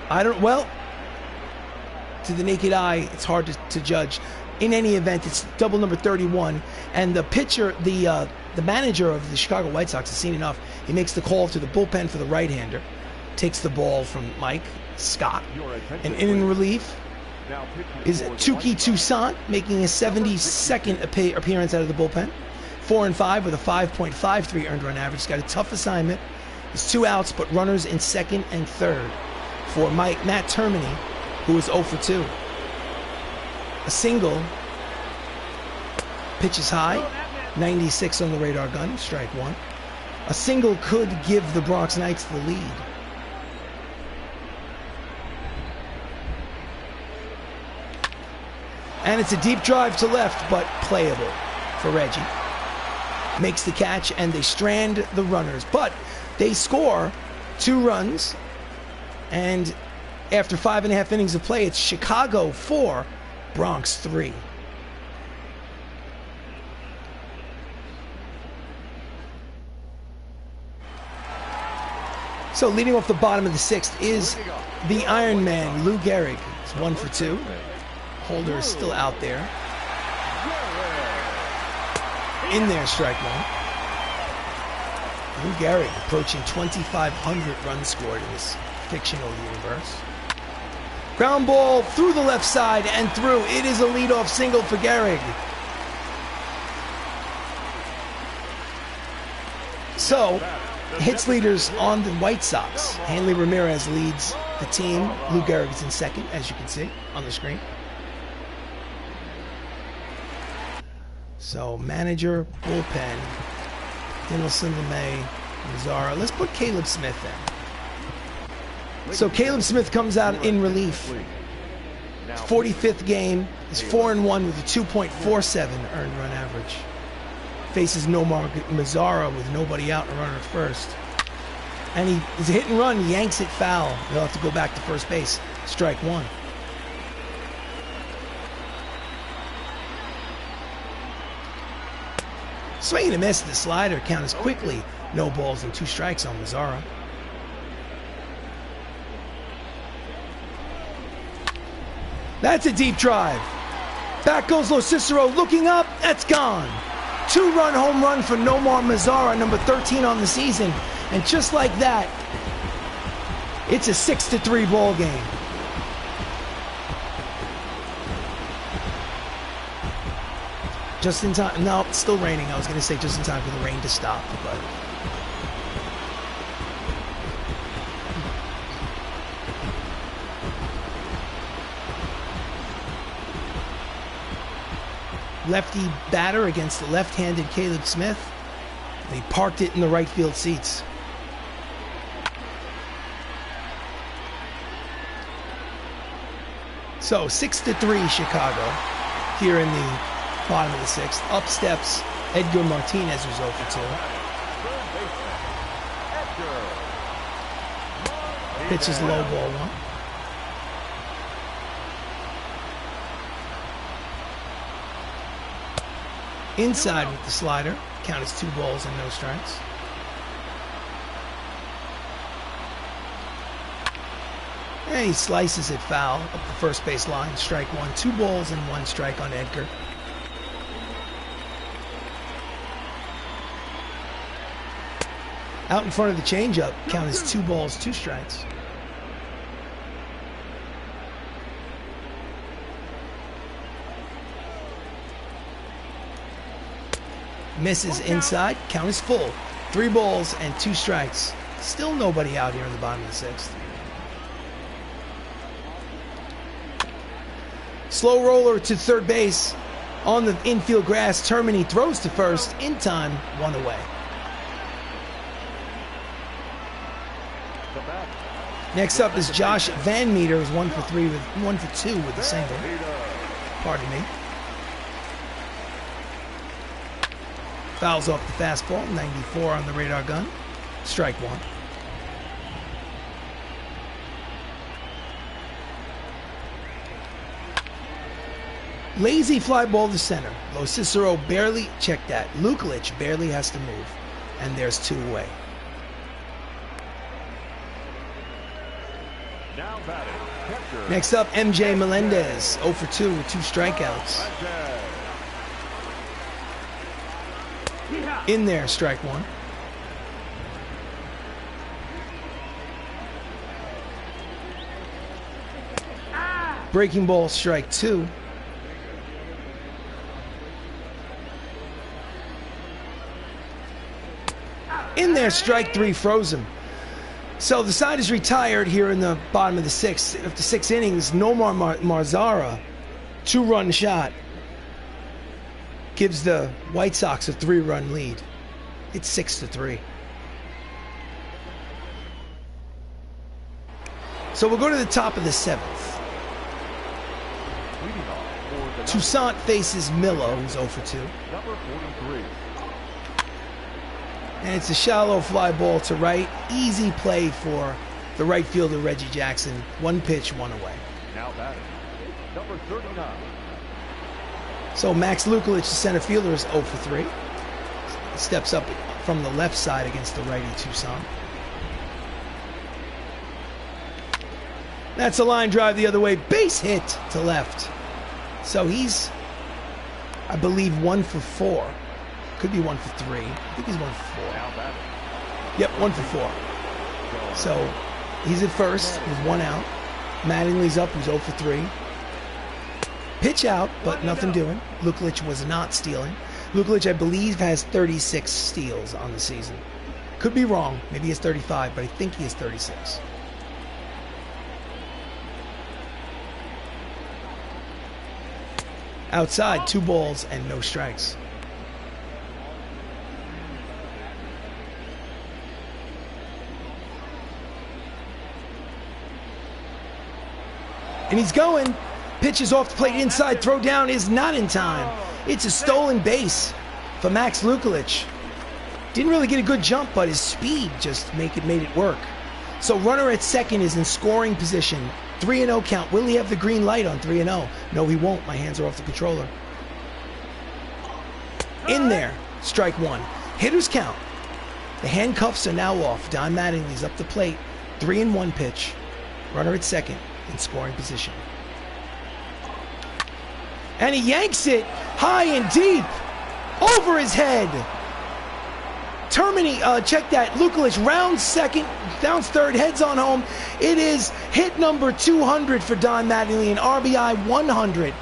I don't, well, to the naked eye, it's hard to judge. In any event, it's double number 31. And the pitcher, the manager of the Chicago White Sox has seen enough. He makes the call to the bullpen for the right-hander. Takes the ball from Mike Scott. And in relief is Tuki Toussaint, making his 72nd appearance out of the bullpen. 4-5 with a 5.53 earned run average. He's got a tough assignment. There's 2 outs, but runners in second and third for Matt Termini, who is 0 for 2. A single. Pitches high. 96 on the radar gun. Strike 1. A single could give the Bronx Knights the lead. And it's a deep drive to left, but playable for Reggie. Makes the catch, and they strand the runners. But they score 2 runs. And after 5.5 innings of play, it's Chicago 4, Bronx 3. So leading off the bottom of the 6th is the Iron Man, Lou Gehrig. It's 1 for 2. Holder is still out there. In there, strike 1. Lou Gehrig approaching 2,500 runs scored in this fictional universe. Ground ball through the left side and through. It is a leadoff single for Gehrig. So, hits leaders on the White Sox. Hanley Ramirez leads the team. Lou Gehrig is in second, as you can see on the screen. So, manager, bullpen, Dinelson, LeMay, Mazzara. Let's put Caleb Smith in. So, Caleb Smith comes out in relief. 45th game. He's 4-1 with a 2.47 earned run average. Faces Nomar Mazzara with nobody out and a runner at first. And he's a hit and run. He yanks it foul. He'll have to go back to first base. Strike 1. Swing and a miss. The slider count is quickly no balls and 2 strikes on Mazzara. That's a deep drive. Back goes Lo Cicero, looking up. That's gone. 2-run home run for Nomar Mazzara, number 13 on the season. And just like that, it's a 6-3 ball game. Just in time. No, it's still raining. I was going to say just in time for the rain to stop, but lefty batter against the left-handed Caleb Smith. And he parked it in the right field seats. So 6-3 Chicago here in the bottom of the 6th. Up steps Edgar Martinez, who's 0 for 2. Pitches low, ball 1. Inside with the slider. Count is 2 balls and no strikes. And he slices it foul up the first base line. Strike 1. 2 balls and 1 strike on Edgar. Out in front of the changeup. Count is 2 balls, 2 strikes. Misses inside. Count is full. 3 balls and 2 strikes. Still nobody out here in the bottom of the 6th. Slow roller to third base on the infield grass. Termini throws to first. In time, 1 away. Next up is Josh Van Meter, who's 1 for 2 with a single. Pardon me. Fouls off the fastball. 94 on the radar gun. Strike 1. Lazy fly ball to center. Lo Cicero barely, check that. Lukelich barely has to move. And there's 2 away. Next up, MJ Melendez, 0 for 2 with 2 strikeouts. In there, strike 1. Breaking ball, strike 2. In there, strike 3, froze him. So the side is retired here in the bottom of the 6th. After 6 innings, Nomar Mazzara, 2-run shot, gives the White Sox a 3-run lead. It's 6-3. So we'll go to the top of the 7th. Toussaint faces Millo, who's 0 for 2. Number 43. And it's a shallow fly ball to right. Easy play for the right fielder, Reggie Jackson. 1 pitch, 1 away. Now batting, number 39. So Max Lukelich, the center fielder, is 0 for 3. Steps up from the left side against the righty Toussaint. That's a line drive the other way. Base hit to left. So he's, I believe, 1 for 4. Could be 1 for 3. I think he's 1 for 4. Yep, 1 for 4. So he's at first with 1 out. Mattingly's up, who's 0 for 3. Pitch out, but nothing doing. Lukelich was not stealing. Lukelich, I believe, has 36 steals on the season. Could be wrong. Maybe he has 35, but I think he has 36. Outside, 2 balls and no strikes. And he's going. Pitches off the plate inside. Throw down is not in time. It's a stolen base for Max Lukelich. Didn't really get a good jump, but his speed just made it work. So runner at second is in scoring position. 3-0 count. Will he have the green light on 3-0? No, he won't. My hands are off the controller. In there. Strike one. Hitters count. The handcuffs are now off. Don Mattingly's up the plate. 3-1 pitch. Runner at second in scoring position. And he yanks it high and deep over his head. Check that. Lukulich rounds second, downs third, heads on home. It is hit number 200 for Don Mattingly, an RBI 100.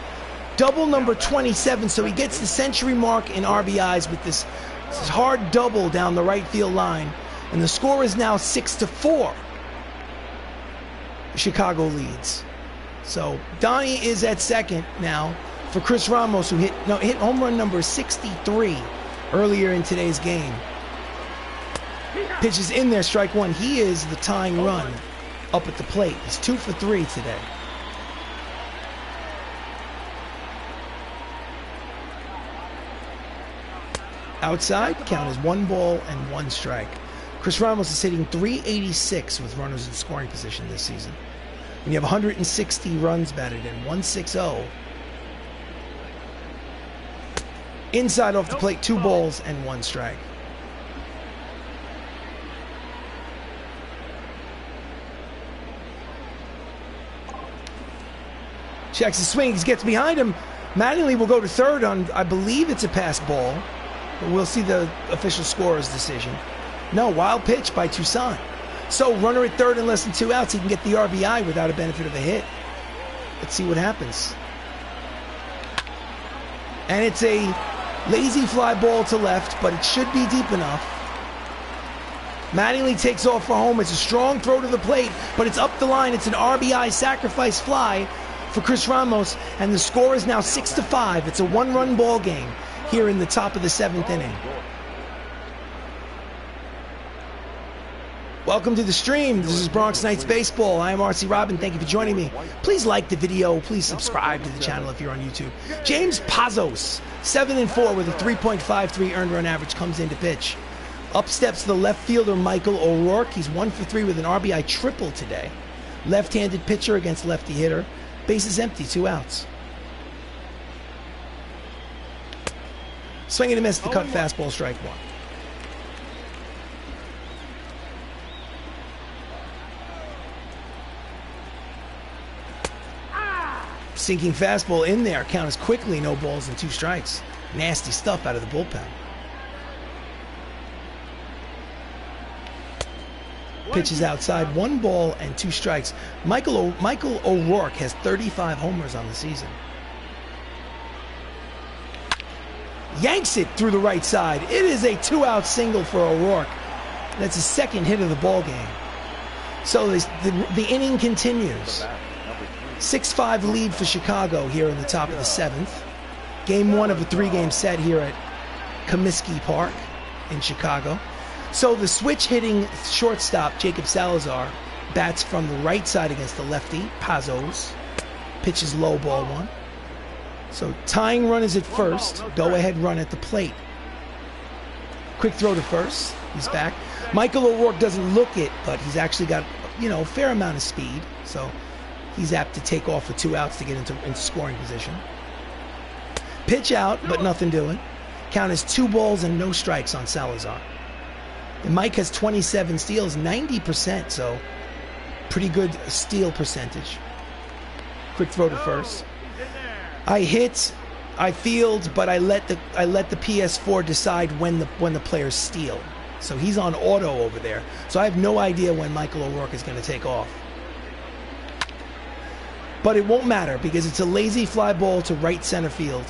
Double number 27, so he gets the century mark in RBIs with this hard double down the right field line. And the score is now 6-4. Chicago leads. So Donnie is at second now for Chris Ramos, who hit home run number 63 earlier in today's game. Pitches in there, strike one. He is the tying run up at the plate. He's 2 for 3 today. Outside, count is 1 ball and 1 strike. Chris Ramos is hitting .386 with runners in scoring position this season. And you have 160 runs batted in, 160. Inside off the plate, 2 balls and 1 strike. Checks his swing, he gets behind him. Mattingly will go to third on, I believe it's a pass ball. But we'll see the official scorer's decision. No, wild pitch by Toussaint. So runner at third and less than 2 outs, he can get the RBI without a benefit of a hit. Let's see what happens. And it's a lazy fly ball to left, but it should be deep enough. Mattingly takes off for home. It's a strong throw to the plate, but it's up the line. It's an RBI sacrifice fly for Chris Ramos, and the score is now 6-5. It's a 1-run ball game here in the top of the 7th inning. Welcome to the stream. This is Bronx Knights Baseball. I am RC Robbin. Thank you for joining me. Please like the video. Please subscribe to the channel if you're on YouTube. James Pazos, 7-4 with a 3.53 earned run average, comes in to pitch. Up steps the left fielder Michael O'Rourke. He's 1 for 3 with an RBI triple today. Left-handed pitcher against lefty hitter. Bases empty, 2 outs. Swing and a miss, the cut fastball, strike one. Sinking fastball in there. Count is quickly, no balls and 2 strikes. Nasty stuff out of the bullpen. Pitches outside, 1 ball and 2 strikes. Michael O'Rourke has 35 homers on the season. Yanks it through the right side. It is a 2-out single for O'Rourke. That's his 2nd hit of the ball game. So the inning continues. 6-5 lead for Chicago here in the top of the 7th. Game 1 of a 3-game set here at Comiskey Park in Chicago. So the switch hitting shortstop, Jacob Salazar, bats from the right side against the lefty, Pazos. Pitches low, ball 1. So tying run is at first. Go ahead run at the plate. Quick throw to first. He's back. Michael O'Rourke doesn't look it, but he's actually got, a fair amount of speed. So he's apt to take off for 2 outs to get into scoring position. Pitch out, but nothing doing. Count is 2 balls and no strikes on Salazar. And Mike has 27 steals, 90%, so pretty good steal percentage. Quick throw to first. I hit, I field, but I let the PS4 decide when the players steal. So he's on auto over there. So I have no idea when Michael O'Rourke is going to take off. But it won't matter because it's a lazy fly ball to right center field.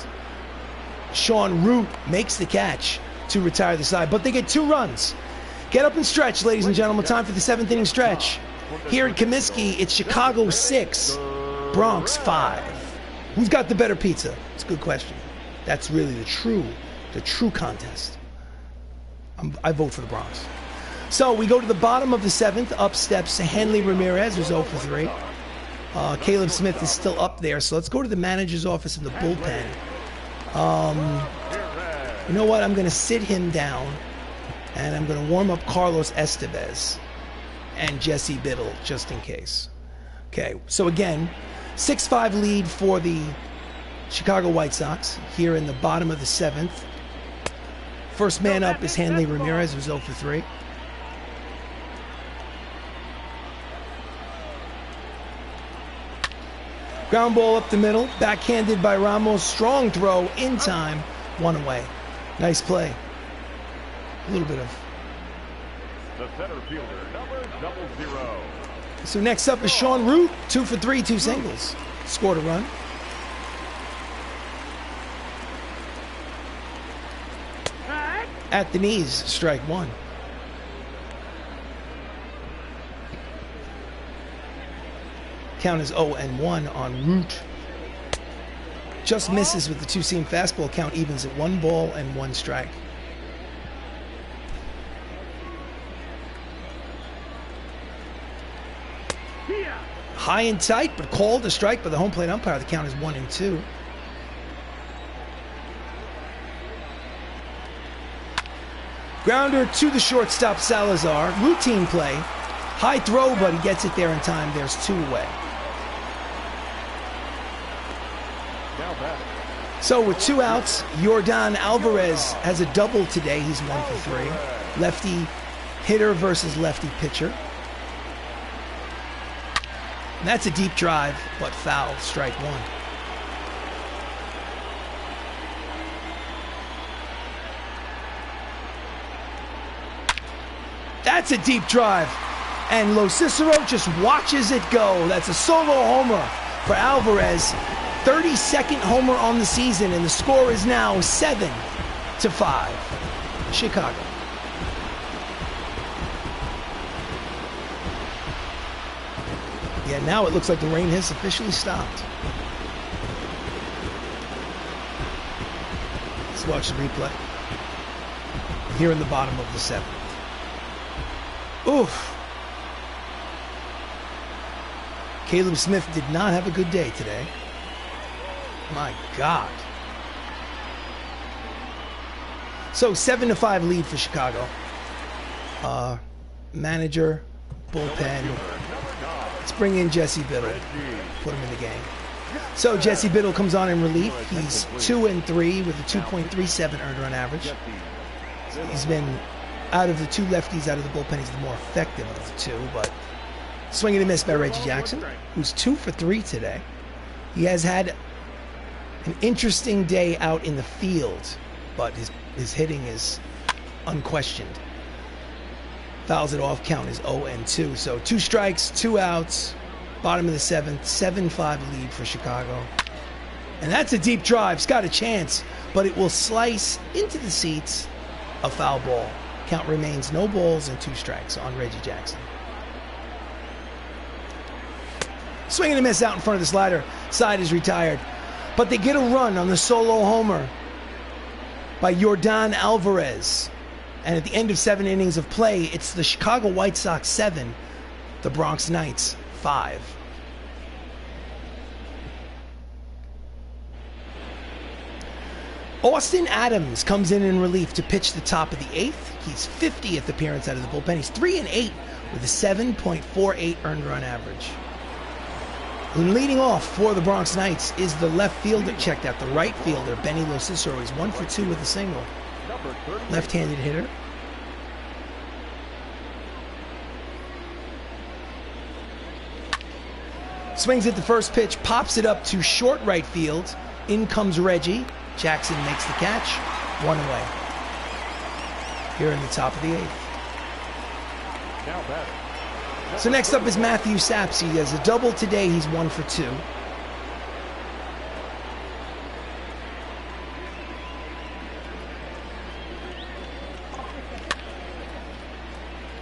Sean Root makes the catch to retire the side, but they get 2 runs. Get up and stretch, ladies and gentlemen. Time for the 7th inning stretch. Here at Comiskey, it's Chicago 6, Bronx 5. Who's got the better pizza? It's a good question. That's really the true contest. I vote for the Bronx. So we go to the bottom of the 7th. Up steps Hanley Ramirez, who's 0 for 3. Caleb Smith is still up there. So let's go to the manager's office in the bullpen. You know what? I'm going to sit him down, and I'm going to warm up Carlos Estevez and Jesse Biddle just in case. Okay, so again, 6-5 lead for the Chicago White Sox here in the bottom of the 7th. First man up is Hanley Ramirez, who's 0 for 3. Ground ball up the middle, backhanded by Ramos. Strong throw in time, 1 away. Nice play. A little bit of. The center fielder, number 00. So next up is Sean Root, 2 for 3, 2 singles. Scored a run. At the knees, strike 1. Count is 0-1 on Root. Just misses with the 2-seam fastball. Count evens at 1 ball and 1 strike. High and tight, but called a strike by the home plate umpire. The count is 1-2. Grounder to the shortstop, Salazar. Routine play. High throw, but he gets it there in time. There's 2 away. Now back. So with 2 outs, Yordan Alvarez has a double today. He's 1 for 3. Lefty hitter versus lefty pitcher. And that's a deep drive, but foul, strike 1. That's a deep drive. And Lo Cicero just watches it go. That's a solo homer for Alvarez. 32nd homer on the season, and the score is now 7-5. Chicago. Yeah, now it looks like the rain has officially stopped. Let's watch the replay. Here in the bottom of the 7th. Oof. Caleb Smith did not have a good day today. My God. So 7-5 lead for Chicago. Manager, bullpen. Let's bring in Jesse Biddle. Put him in the game. So Jesse Biddle comes on in relief. He's 2-3 with a 2.37 earned run average. He's been, out of the 2 lefties out of the bullpen, he's the more effective of the 2, but swing and a miss by Reggie Jackson, who's 2 for 3 today. He has had an interesting day out in the field, but his hitting is unquestioned. Fouls it off, count is 0-2. So 2 strikes, 2 outs, bottom of the 7th, 7-5 lead for Chicago. And that's a deep drive. It's got a chance, but it will slice into the seats. A foul ball. Count remains no balls and 2 strikes on Reggie Jackson. Swing and a miss out in front of the slider. Side is retired. But they get a run on the solo homer by Yordan Alvarez. And at the end of 7 innings of play, it's the Chicago White Sox 7, the Bronx Knights 5. Austin Adams comes in relief to pitch the top of the 8th. He's 50th appearance out of the bullpen. He's 3-8 with a 7.48 earned run average. And leading off for the Bronx Knights is the left fielder, checked out the right fielder, Benny Lo Cicero. He's 1 for 2 with a single. Left-handed hitter. Swings at the first pitch, pops it up to short right field. In comes Reggie. Jackson makes the catch. 1 away. Here in the top of the 8th. Now batting. So next up is Matthew Saps. He has a double today. He's 1 for 2.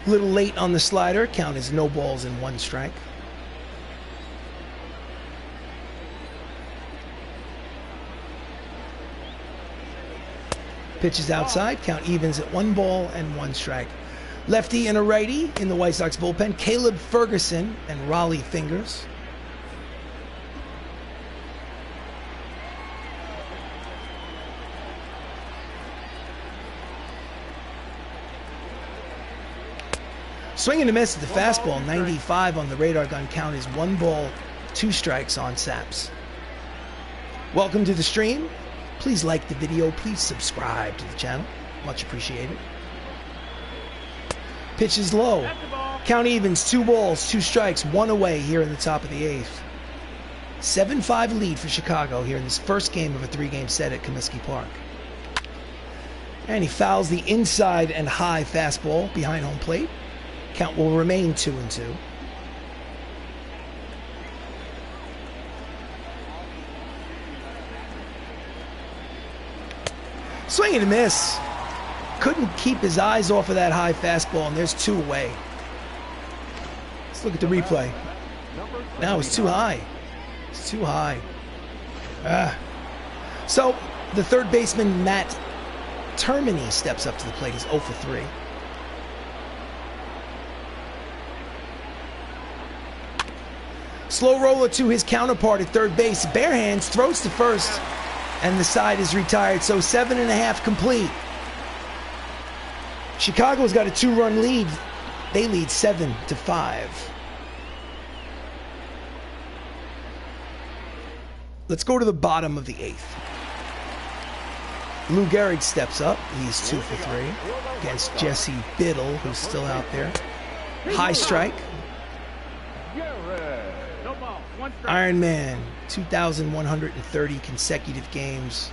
A little late on the slider. Count is no balls and 1 strike. Pitches outside. Count evens at 1 ball and 1 strike. Lefty and a righty in the White Sox bullpen. Caleb Ferguson and Raleigh Fingers. Swing and a miss at the fastball. 95 on the radar gun. Count is 1 ball, 2 strikes on Saps. Welcome to the stream. Please like the video. Please subscribe to the channel. Much appreciated. Pitch is low. That's the ball. Count evens, 2 balls, 2 strikes, 1 away here in the top of the 8th. 7-5 lead for Chicago here in this first game of a 3-game set at Comiskey Park. And he fouls the inside and high fastball behind home plate. Count will remain 2-2. Swing and a miss. Couldn't keep his eyes off of that high fastball, and there's 2 away. Let's look at the replay. Now it's too high. It's too high. So the third baseman, Matt Termini, steps up to the plate. He's 0 for 3. Slow roller to his counterpart at third base. Bare hands, throws to first, and the side is retired. So 7.5 complete. Chicago's got a 2-run lead. They lead 7-5. Let's go to the bottom of the 8th. Lou Gehrig steps up. He's 2 for 3 against Jesse Biddle, who's still out there. High strike. No ball. 1 strike. Iron Man, 2,130 consecutive games.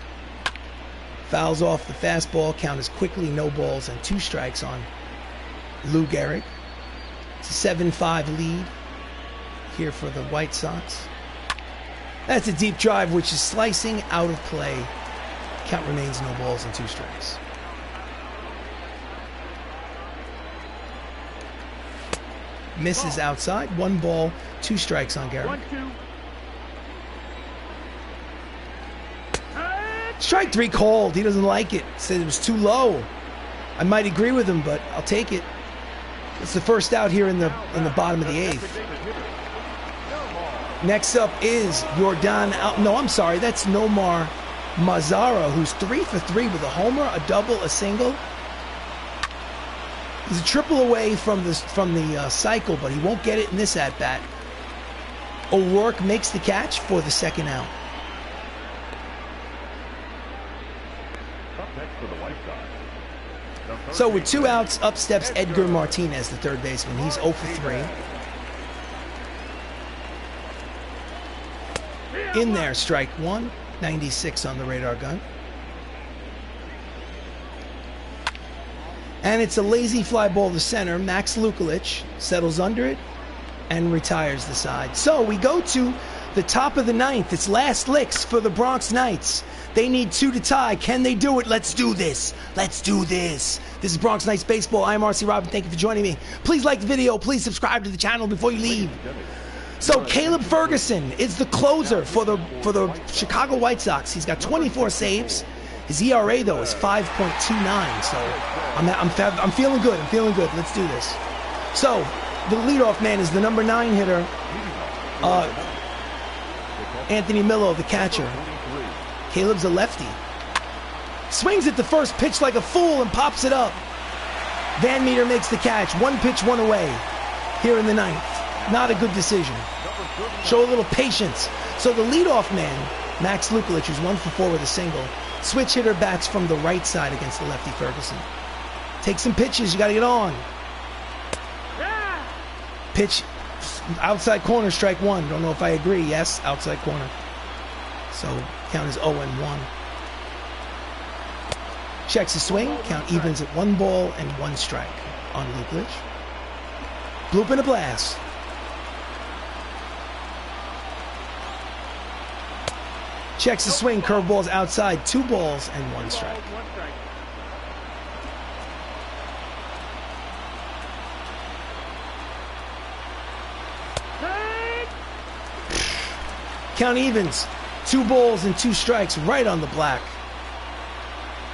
Fouls off the fastball. Count is quickly no balls and 2 strikes on Lou Gehrig. It's a 7-5 lead here for the White Sox. That's a deep drive, which is slicing out of play. Count remains no balls and 2 strikes. Misses outside. 1 ball, 2 strikes on Gehrig. 1-2. Strike 3 called. He doesn't like it. Said it was too low. I might agree with him, but I'll take it. It's the first out here in the bottom of the 8th. Next up is Yordan. No, I'm sorry. That's Nomar Mazara, who's 3 for 3 with a homer, a double, a single. He's a triple away from the cycle, but he won't get it in this at bat. O'Rourke makes the catch for the second out. So with 2 outs, up steps Edgar Martinez, the third baseman. He's 0 for 3. In there, strike 1, 96 on the radar gun. And it's a lazy fly ball to center. Max Lukulich settles under it and retires the side. So we go to the top of the 9th. It's last licks for the Bronx Knights. They need 2 to tie. Can they do it? Let's do this. Let's do this. This is Bronx Knights Baseball. I'm RC Robbin. Thank you for joining me. Please like the video. Please subscribe to the channel before you leave. So Caleb Ferguson is the closer for the Chicago White Sox. He's got 24 saves. His ERA though is 5.29. So I'm feeling good. I'm feeling good. Let's do this. So the leadoff man is the number 9 hitter, Anthony Millo, the catcher. Caleb's a lefty. Swings at the first pitch like a fool and pops it up. Van Meter makes the catch. 1 pitch, 1 away here in the 9th. Not a good decision. Show a little patience. So the leadoff man, Max Lukulich, who's 1 for 4 with a single, switch hitter bats from the right side against the lefty Ferguson. Take some pitches. You got to get on. Pitch outside corner, strike 1. Don't know if I agree. Yes, outside corner. So count is 0-1. Checks the swing. Count evens at 1 ball and 1 strike on Lukulich. Bloop and a blast. Checks the swing. Curveball's outside. 2 balls and 1 strike. Count evens. 2 balls and 2 strikes right on the black.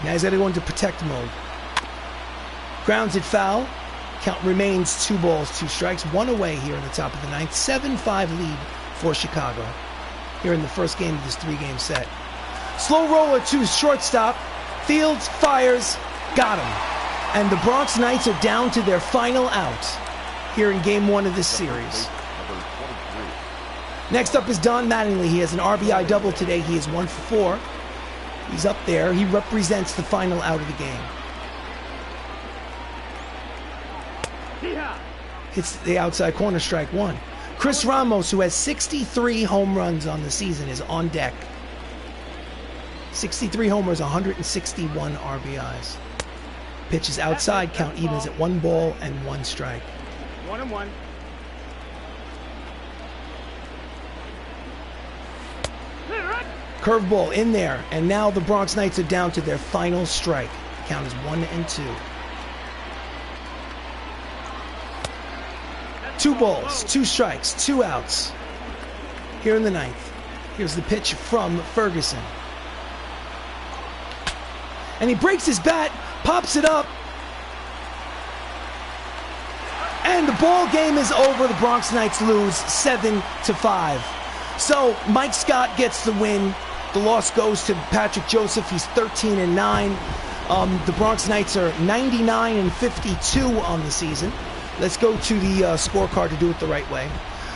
Now he's got to go into protect mode. Grounds it foul. Count remains 2 balls, 2 strikes. 1 away here in the top of the 9th. 7-5 lead for Chicago here in the first game of this 3-game set. Slow roller to shortstop. Fields fires. Got him. And the Bronx Knights are down to their final out here in game 1 of this series. Next up is Don Mattingly. He has an RBI double today. He is 1 for 4. He's up there. He represents the final out of the game. Hits the outside corner, strike one. Chris Ramos, who has 63 home runs on the season, is on deck. 63 homers, 161 RBIs. Pitch is outside, count evens at 1 ball and 1 strike. 1-1. Curveball in there, and now the Bronx Knights are down to their final strike. Count is 1-2. 2 balls, 2 strikes, 2 outs. Here in the ninth. Here's the pitch from Ferguson. And he breaks his bat, pops it up. And the ball game is over. The Bronx Knights lose 7-5. So Mike Scott gets the win. The loss goes to Patrick Joseph. He's 13-9. The Bronx Knights are 99-52 on the season. Let's go to the scorecard to do it the right way.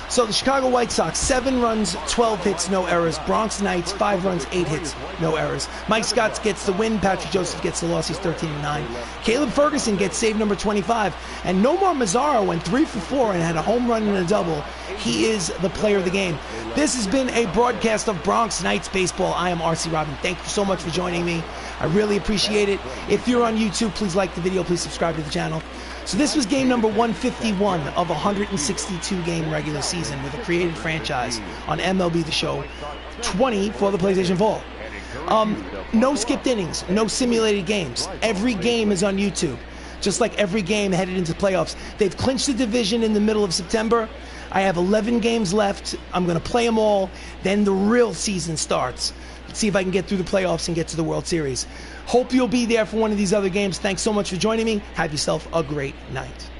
So the Chicago White Sox, 7 runs, 12 hits, no errors. Bronx Knights, 5 runs, 8 hits, no errors. Mike Scott gets the win. Patrick Joseph gets the loss. He's 13-9. Caleb Ferguson gets save number 25. And Nomar Mazara went 3 for 4 and had a home run and a double. He is the player of the game. This has been a broadcast of Bronx Knights baseball. I am RC Robbin. Thank you so much for joining me. I really appreciate it. If you're on YouTube, please like the video. Please subscribe to the channel. So this was game number 151 of a 162-game regular season with a created franchise on MLB The Show 20 for the PlayStation 4. No skipped innings, no simulated games. Every game is on YouTube, just like every game headed into playoffs. They've clinched the division in the middle of September. I have 11 games left. I'm going to play them all. Then the real season starts. Let's see if I can get through the playoffs and get to the World Series. Hope you'll be there for one of these other games. Thanks so much for joining me. Have yourself a great night.